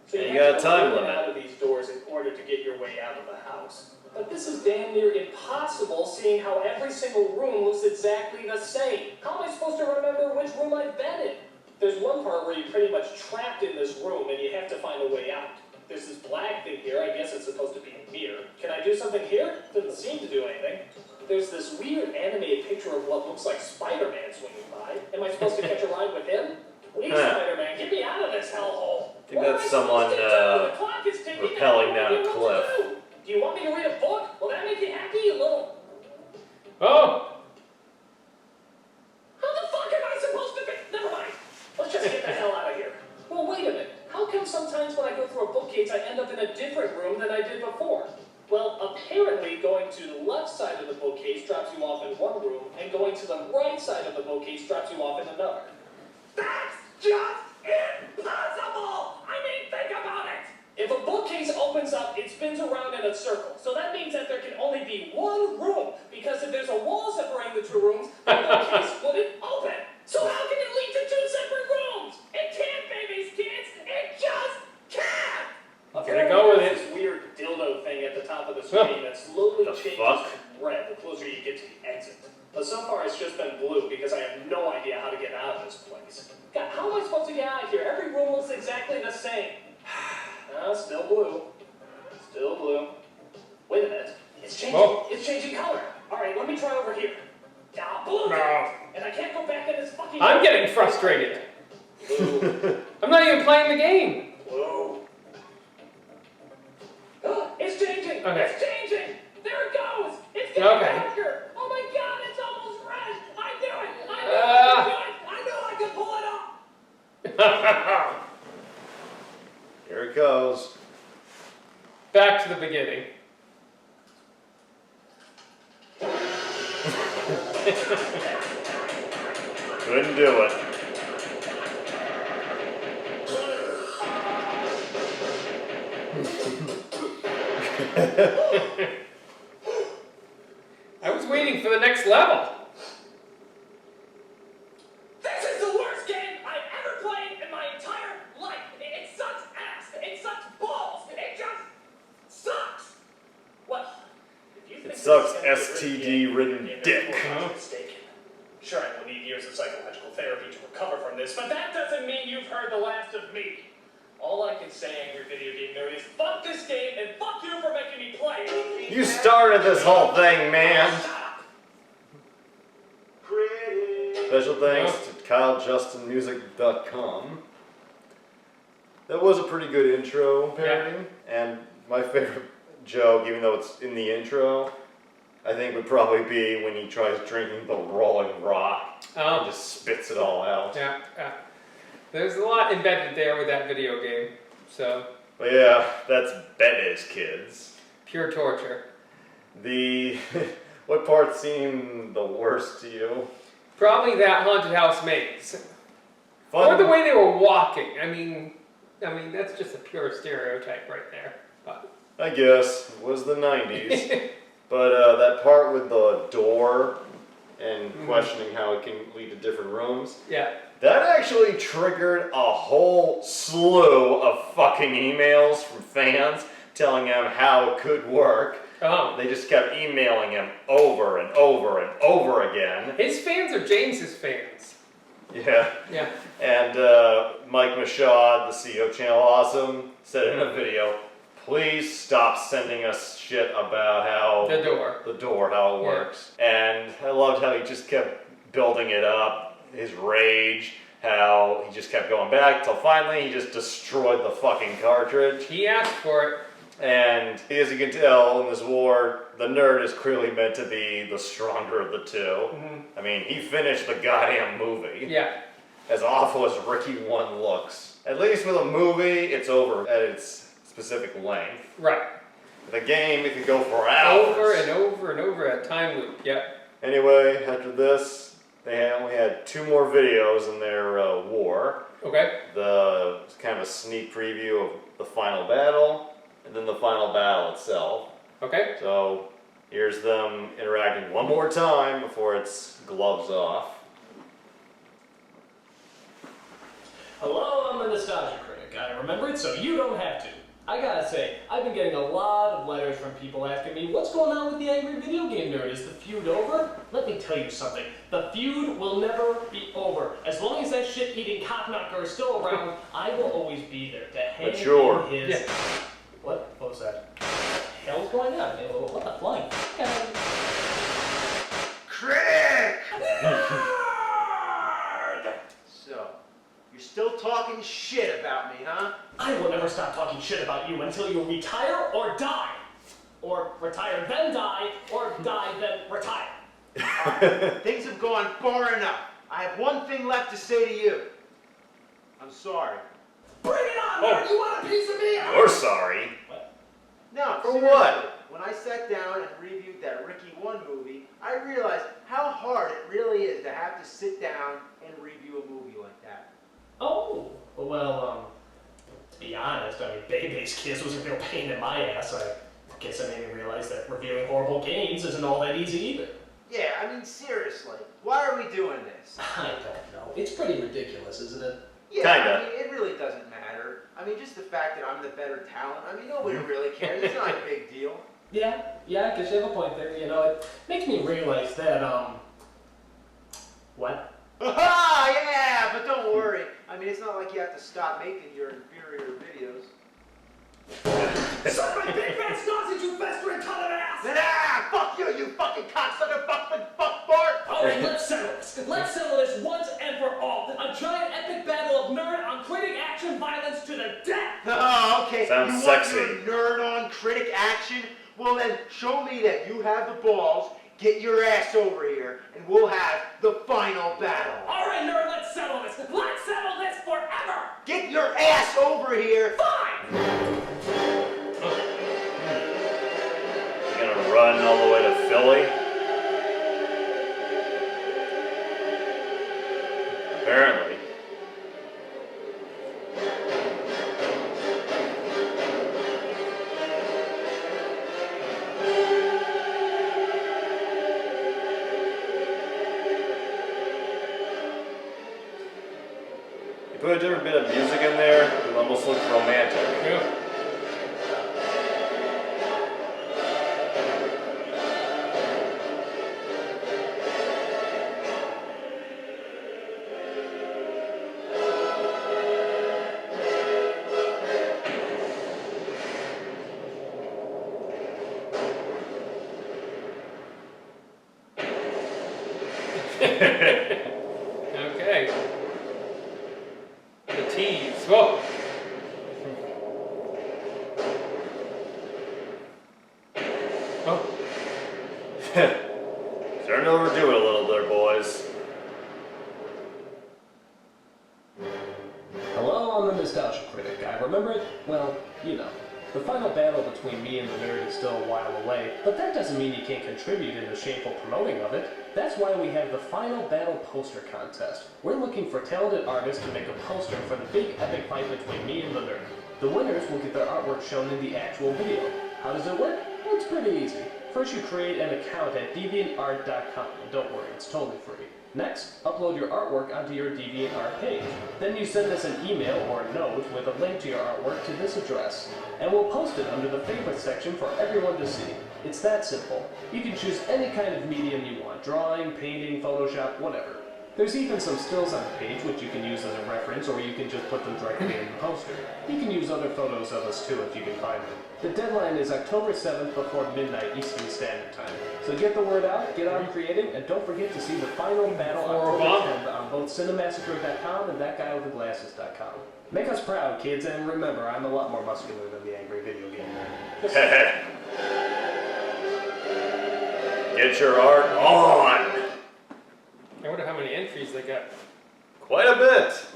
So And you have got a to time open limit. out of these doors in order to get your way out of the house. But this is damn near impossible, seeing how every single room looks exactly the same. How am I supposed to remember which room I've been in? There's one part where you're pretty much trapped in this room and you have to find a way out. There's this black thing here, I guess it's supposed to be a mirror. Can I do something here? Doesn't seem to do anything. There's this weird animated picture of what looks like Spider-Man swinging by. Am I supposed to catch a ride with him? Please, Spider-Man, get me out of this hellhole. I think that's someone rappelling down a cliff. Do you want me to read a book? Will that make you happy, you little... Oh! How the fuck am I supposed to be? Never mind. Let's just get the hell out of here. Well, wait a minute. How come sometimes when I go through a bookcase, I end up in a different room than I did before? Well, apparently going to the left side of the bookcase drops you off in one room, and going to the right side of the bookcase drops you off in another. That's just impossible! I mean, think about it! If a bookcase opens up, it spins around in a circle. So that means that there can only be one room, because if there's a wall separating the 2 rooms, the bookcase wouldn't open. So how can it lead to 2 separate rooms? It can't, babies, kids! It just can't! Gonna go with it. This weird dildo thing at the top of the screen that slowly The changes fuck? to red the closer you get to the exit. But so far it's just been blue because I have no idea how to get out of this place. God, how am I supposed to get out of here? Every room looks exactly the same. Still blue. Still blue. Wait a minute. It's changing. Oh. It's changing color. Alright, let me try over here. Blue. No. And I can't go back in this fucking... I'm getting frustrated. Blue. I'm not even playing the game. Blue. It's changing! Okay. It's changing! There it goes! It's getting Okay. darker! Oh my god, it's almost red! I knew it! I knew I could do it! I knew I could pull it off! Here it goes. Back to the beginning. Couldn't do it. I was waiting for the next level. This is the worst game I've ever played in my entire life! It sucks ass! It sucks balls! It just sucks! Well, if you think It sucks this is gonna be a STD ridden game, then dick. you're mistaken. Sure, I will need years of psychological therapy to recover from this, but that doesn't mean you've heard the last of me. All I can say, angry video game nerd, is fuck this game and fuck you for making me play it. You started this whole thing, man. Special thanks to KyleJustinMusic.com. That was a pretty good intro parody, and my favorite joke, even though it's in the intro, I think would probably be when he tries drinking the Rolling Rock and just spits it all out. Yeah. There's a lot embedded there with that video game, so. But yeah, that's Bebe's Kids. Pure torture. What part seemed the worst to you? Probably that haunted house maze. Fun. Or the way they were walking. I mean, that's just a pure stereotype right there. But. I guess it was the 90s. But that part with the door and questioning how it can lead to different rooms. Yeah. That actually triggered a whole slew of fucking emails from fans telling him how it could work. Oh. They just kept emailing him over and over and over again. His fans are James's fans. Yeah. Yeah. And Mike Michaud, the CEO of Channel Awesome, said in a video, please stop sending us shit about how... The door, how it works. And I loved how he just kept building it up, his rage, how he just kept going back, till finally he just destroyed the fucking cartridge. He asked for it. And as you can tell in this war, the nerd is clearly meant to be the stronger of the two. I mean, he finished the goddamn movie. Yeah. As awful as Ricky 1 looks. At least with a movie, it's over at its specific length. Right. The game, it could go for hours. Over and over and over, a time loop, yep. Anyway, after this, they only had 2 more videos in their war. Okay. It's kind of a sneak preview of the final battle, and then the final battle itself. Okay. So, here's them interacting one more time before it's gloves off. Hello, I'm the Nostalgia Critic. I remember it so you don't have to. I gotta say, I've been getting a lot of letters from people asking me, what's going on with the Angry Video Game Nerd? Is the feud over? Let me tell you something. The feud will never be over. As long as that shit-eating cockknocker is still around, I will always be there to hand in his... Yeah. What was that? What the hell's going on? What the flying? Critic! So, you're still talking shit about me, huh? I will never stop talking shit about you until you retire or die. Or retire then die, or die then retire. Things have gone far enough. I have one thing left to say to you. I'm sorry. Bring it on, nerd! You want a piece of me? You're sorry. What? No, For seriously. what? When I sat down and reviewed that Ricky 1 movie, I realized how hard it really is to have to sit down and review a movie like that. Oh, well, to be honest, I mean, Bebe's Kids was a real pain in my ass. I guess I made me realize that reviewing horrible games isn't all that easy either. Yeah, I mean, seriously, why are we doing this? I don't know. It's pretty ridiculous, isn't it? Yeah, Kinda. I mean, it really doesn't matter. I mean, just the fact that I'm the better talent, I mean, nobody really cares. It's not a big deal. Yeah, I guess you have a point there. You know, it makes me realize that, what? Ah, yeah, but don't worry. I mean, it's not like you have to stop making your inferior videos. Suck my big fat sausage, you festering ton of ass! Ah, fuck you, you fucking cocksucker, fuck fart! Alright, let's settle this. Let's settle this once and for all. A giant epic battle of nerd on critic action violence to the death! Oh, okay. Sounds you sexy. Want your nerd on critic action? Well then, show me that you have the balls, get your ass over here, and we'll have the final battle. Alright, nerd, let's settle this. Let's settle this forever! Get your ass over here! Fine! You're gonna run all the way to Philly? Apparently. You put a different bit of music in there, it almost looks romantic. Yeah. Okay. The tease. Whoa. Starting to overdo it a little there, boys. Hello, I'm the Nostalgia Critic. I remember it, well, you know. The final battle between me and the nerd is still a while away, but that doesn't mean you can't contribute in the shameful promoting of it. That's why we have the Final Battle Poster Contest. We're looking for talented artists to make a poster for the big epic fight between me and the nerd. The winners will get their artwork shown in the actual video. How does it work? Well, it's pretty easy. First, you create an account at deviantart.com, and don't worry, it's totally free. Next, upload your artwork onto your DeviantArt page. Then you send us an email or a note with a link to your artwork to this address, and we'll post it under the favorites section for everyone to see. It's that simple. You can choose any kind of medium you want, drawing, painting, Photoshop, whatever. There's even some stills on the page which you can use as a reference, or you can just put them directly in the poster. You can use other photos of us too if you can find them. The deadline is October 7th before midnight Eastern Standard Time. So get the word out, get on creating, and don't forget to see the final battle October 10th on both cinemassacre.com and thatguywiththeglasses.com. Make us proud, kids, and remember, I'm a lot more muscular than the angry video game nerd. Get your art on! I wonder how many entries they got. Quite a bit.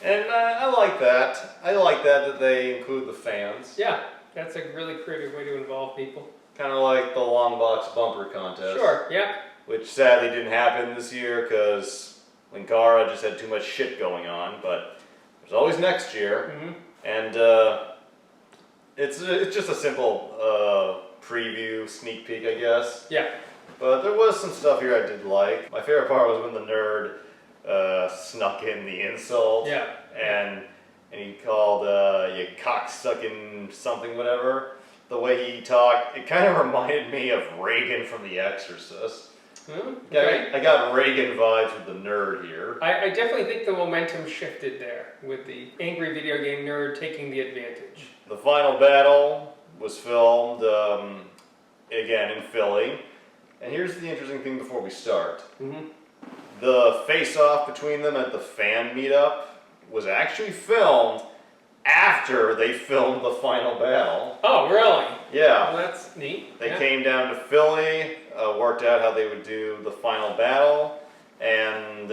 And I like that. I like that they include the fans. Yeah, that's a really creative way to involve people. Kind of like the long box bumper contest. Sure, yeah. Which sadly didn't happen this year because Linkara just had too much shit going on, but there's always next year. Mm-hmm. And it's just a simple preview, sneak peek, I guess. Yeah. But there was some stuff here I did like. My favorite part was when the nerd snuck in the insult. Yeah. And he called you cocksucking something, whatever. The way he talked, it kind of reminded me of Reagan from The Exorcist. Okay. I got Reagan vibes with the nerd here. I definitely think the momentum shifted there with the angry video game nerd taking the advantage. The final battle was filmed again in Philly. And here's the interesting thing before we start. Mm-hmm. The face-off between them at the fan meetup was actually filmed after they filmed the final battle. Oh, really? Yeah. Well, that's neat. They came down to Philly, worked out how they would do the final battle, and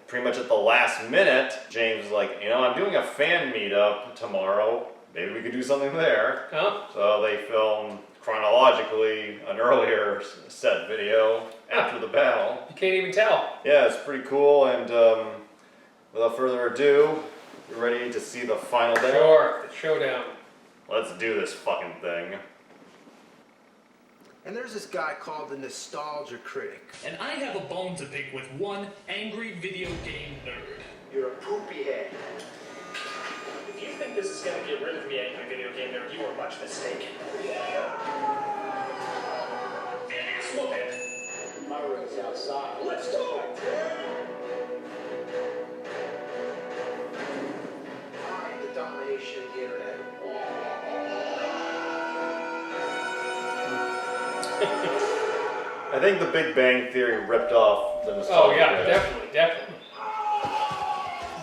pretty much at the last minute, James was like, you know, I'm doing a fan meetup tomorrow. Maybe we could do something there. Oh. So they filmed chronologically an earlier set video after the battle. You can't even tell. Yeah, it's pretty cool, and without further ado, you ready to see the final battle? Sure, the showdown. Let's do this fucking thing. And there's this guy called the Nostalgia Critic. And I have a bone to pick with one angry video game nerd. You're a poopy head. If you think this is going to get rid of me, angry video game nerd, you are much mistaken. Ass whooping. My room's outside. Let's do it. Find the domination of the internet. I think the Big Bang Theory ripped off the Nostalgia. Oh yeah, definitely.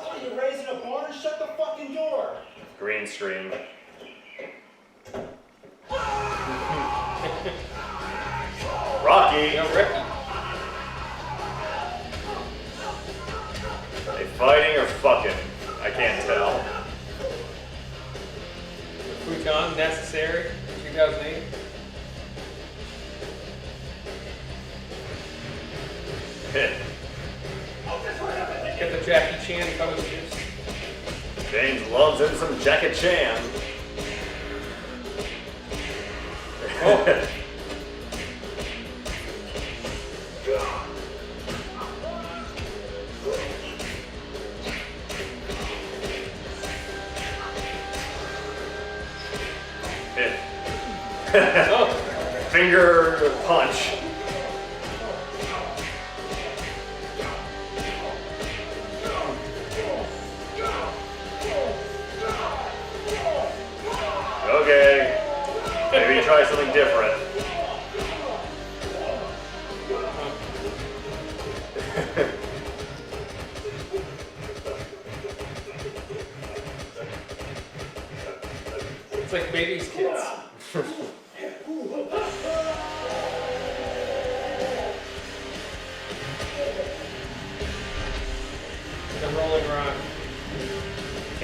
What are you raising a barn? Shut the fucking door. Green screen. Rocky. Yeah, Ricky. They fighting or fucking? I can't tell. Futon, Necessary, 2008. Get the Jackie Chan posters. James loves him some Jackie Chan. Oh. Finger punch. Okay. Maybe try something different. It's like baby's kids.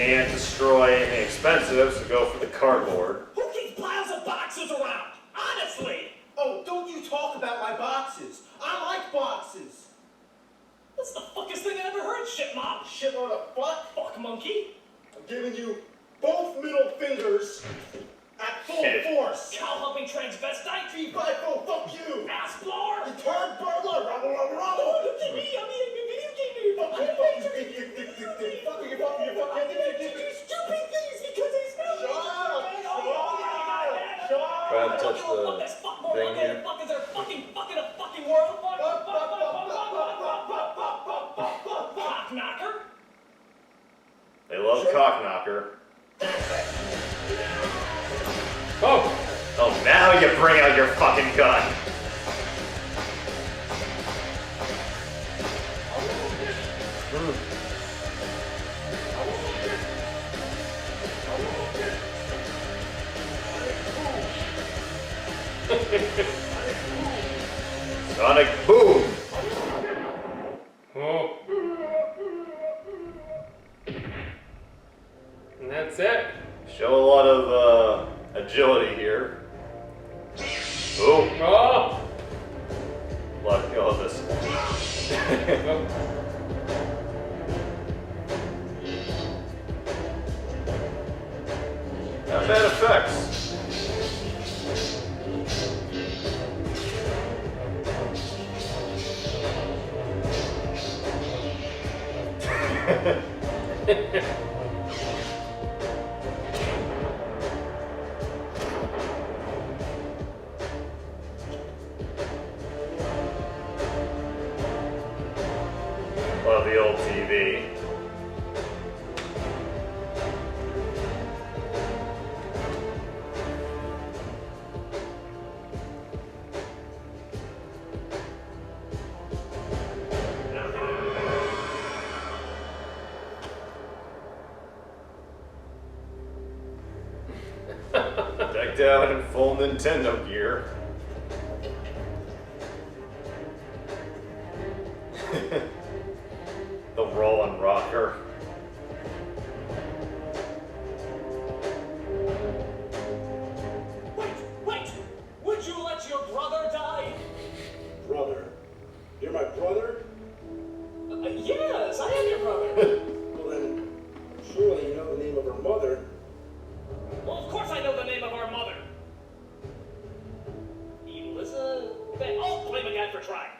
Can't destroy anything expensive, so go for the cardboard. Who keeps piles of boxes around? Honestly! Oh, don't you talk about my boxes. I like boxes. That's the fuckest thing I ever heard, shit mom! Shitload of fuck. Fuck monkey! I'm giving you both middle fingers at full Shit. force. Cow humping transvestite! G5, fuck you. Ass blower! You turd burglar. Rumble, rumble, rumble. Oh, look at me! I'm the video game nerd! Fuck you, fuck you, fuck you, fuck you, fuck you, fuck I you, did stupid things because I smell Shut up, Try and touch the thing here. Fuck is there fucking fucking a fucking world? Cock knocker? They love cock knocker. Oh! Oh, now you bring out your fucking gun. Sonic boom! Oh. And that's it. Show a lot of agility here. Oh, Oh! let go of this. Oh. Not bad effects. Love the old TV. Decked out in full Nintendo gear. The rolling rocker. Wait! Would you let your brother die? Brother. You're my brother? Yes, I am your brother. Well then, surely you know the name of her mother. Well, of course I know the name of our mother. Elizabeth. Oh, blame a guy for trying.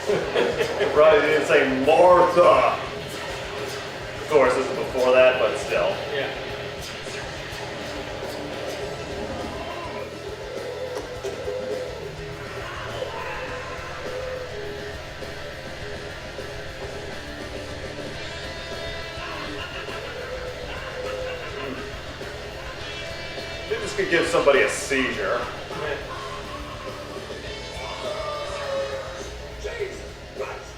You probably didn't say Martha. Of course, this is before that, but still. Yeah. This could give somebody a seizure. Jesus Christ!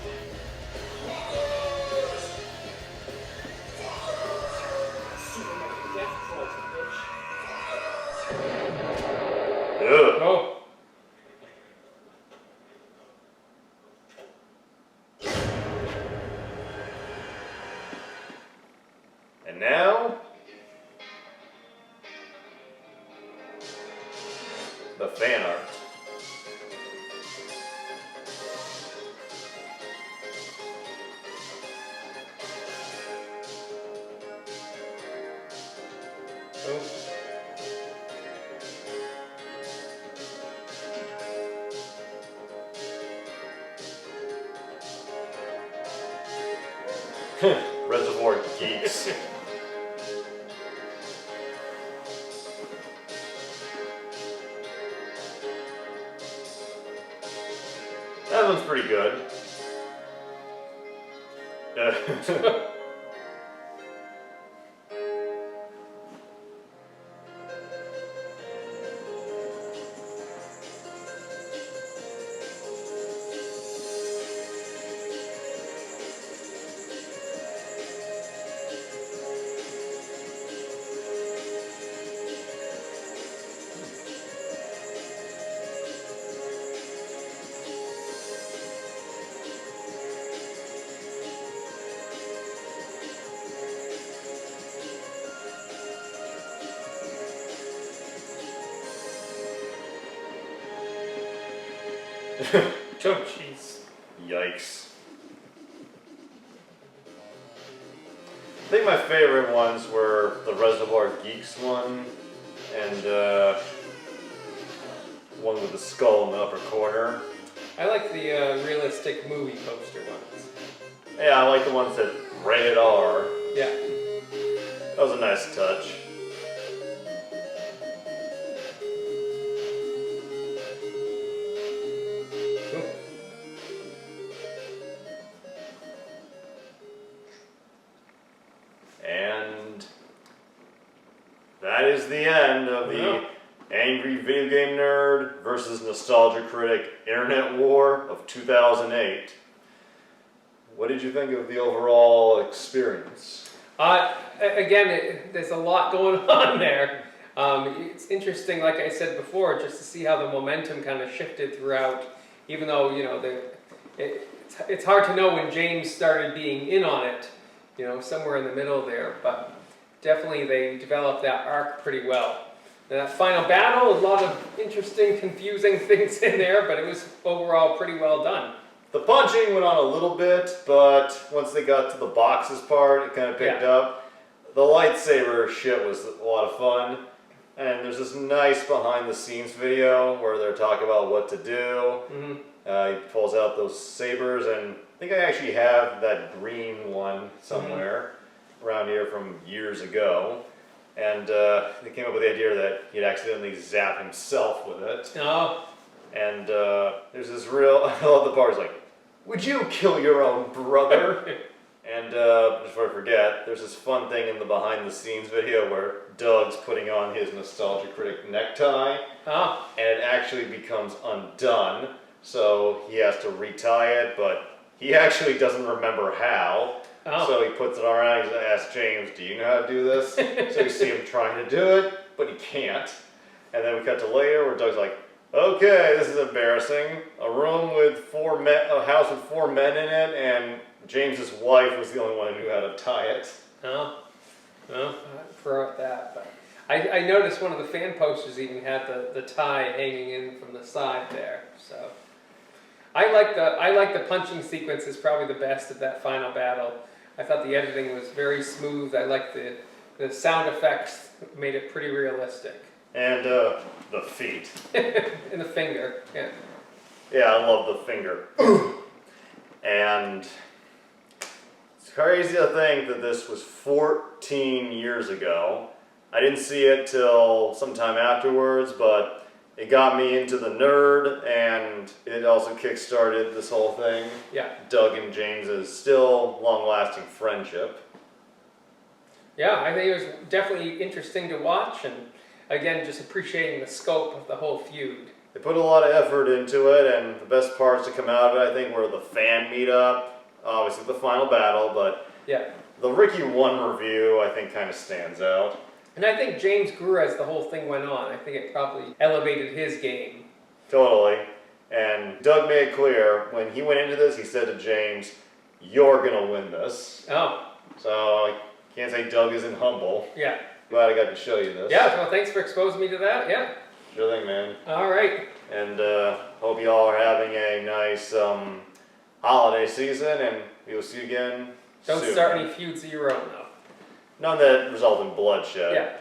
Superman death trolls, bitch. Ugh. Oh. And now, the fan art. Reservoir Geeks. That one's pretty good. Oh, jeez. Yikes. I think my favorite ones were the Reservoir Geeks one, and one with the skull in the upper corner. I like the realistic movie poster ones. Yeah, I like the ones that rated R. Yeah. That was a nice touch. Cool. And that is the end of the Angry Video Game Nerd versus Nostalgia Critic Internet War of 2008. What did you think of the overall experience? Again, there's a lot going on there. It's interesting, like I said before, just to see how the momentum kind of shifted throughout, even though, you know, it's hard to know when James started being in on it, you know, somewhere in the middle there, but definitely they developed that arc pretty well. That final battle, a lot of interesting, confusing things in there, but it was overall pretty well done. The punching went on a little bit, but once they got to the boxes part, it kind of picked up. The lightsaber shit was a lot of fun. And there's this nice behind-the-scenes video where they're talking about what to do. Mm-hmm. He pulls out those sabers, and I think I actually have that green one somewhere around here from years ago. And they came up with the idea that he'd accidentally zap himself with it. Oh. And there's this real, I love the part, it's like, would you kill your own brother? And before I forget, there's this fun thing in the behind the scenes video where Doug's putting on his Nostalgia Critic necktie, and it actually becomes undone, so he has to retie it, but he actually doesn't remember how. So he puts it around and asks James, do you know how to do this? So you see him trying to do it, but he can't. And then we cut to later where Doug's like, okay, this is embarrassing. A room with a house with 4 men in it, and James's wife was the only one who knew how to tie it. Oh, well, I forgot that. But I noticed one of the fan posters even had the tie hanging in from the side there. So I like the punching sequence is probably the best of that final battle. I thought the editing was very smooth. I liked the sound effects made it pretty realistic. And the feet. And the finger, yeah. Yeah, I love the finger. And it's crazy to think that this was 14 years ago. I didn't see it till sometime afterwards, but it got me into the nerd, and it also kick-started this whole thing. Yeah. Doug and James's still long-lasting friendship. Yeah, I think it was definitely interesting to watch, and again, just appreciating the scope of the whole feud. They put a lot of effort into it, and the best parts to come out of it, I think, were the fan meetup, obviously the final battle, but the Ricky 1 review, I think, kind of stands out. And I think James grew as the whole thing went on. I think it probably elevated his game. Totally. And Doug made it clear, when he went into this, he said to James, you're going to win this. Oh. So I can't say Doug isn't humble. Yeah. Glad I got to show you this. Yeah, well, thanks for exposing me to that. Yeah. Sure thing, man. All right. And hope you all are having a nice holiday season, and we will see you again Don't soon. start any feuds of your own, though. None that result in bloodshed. Yeah.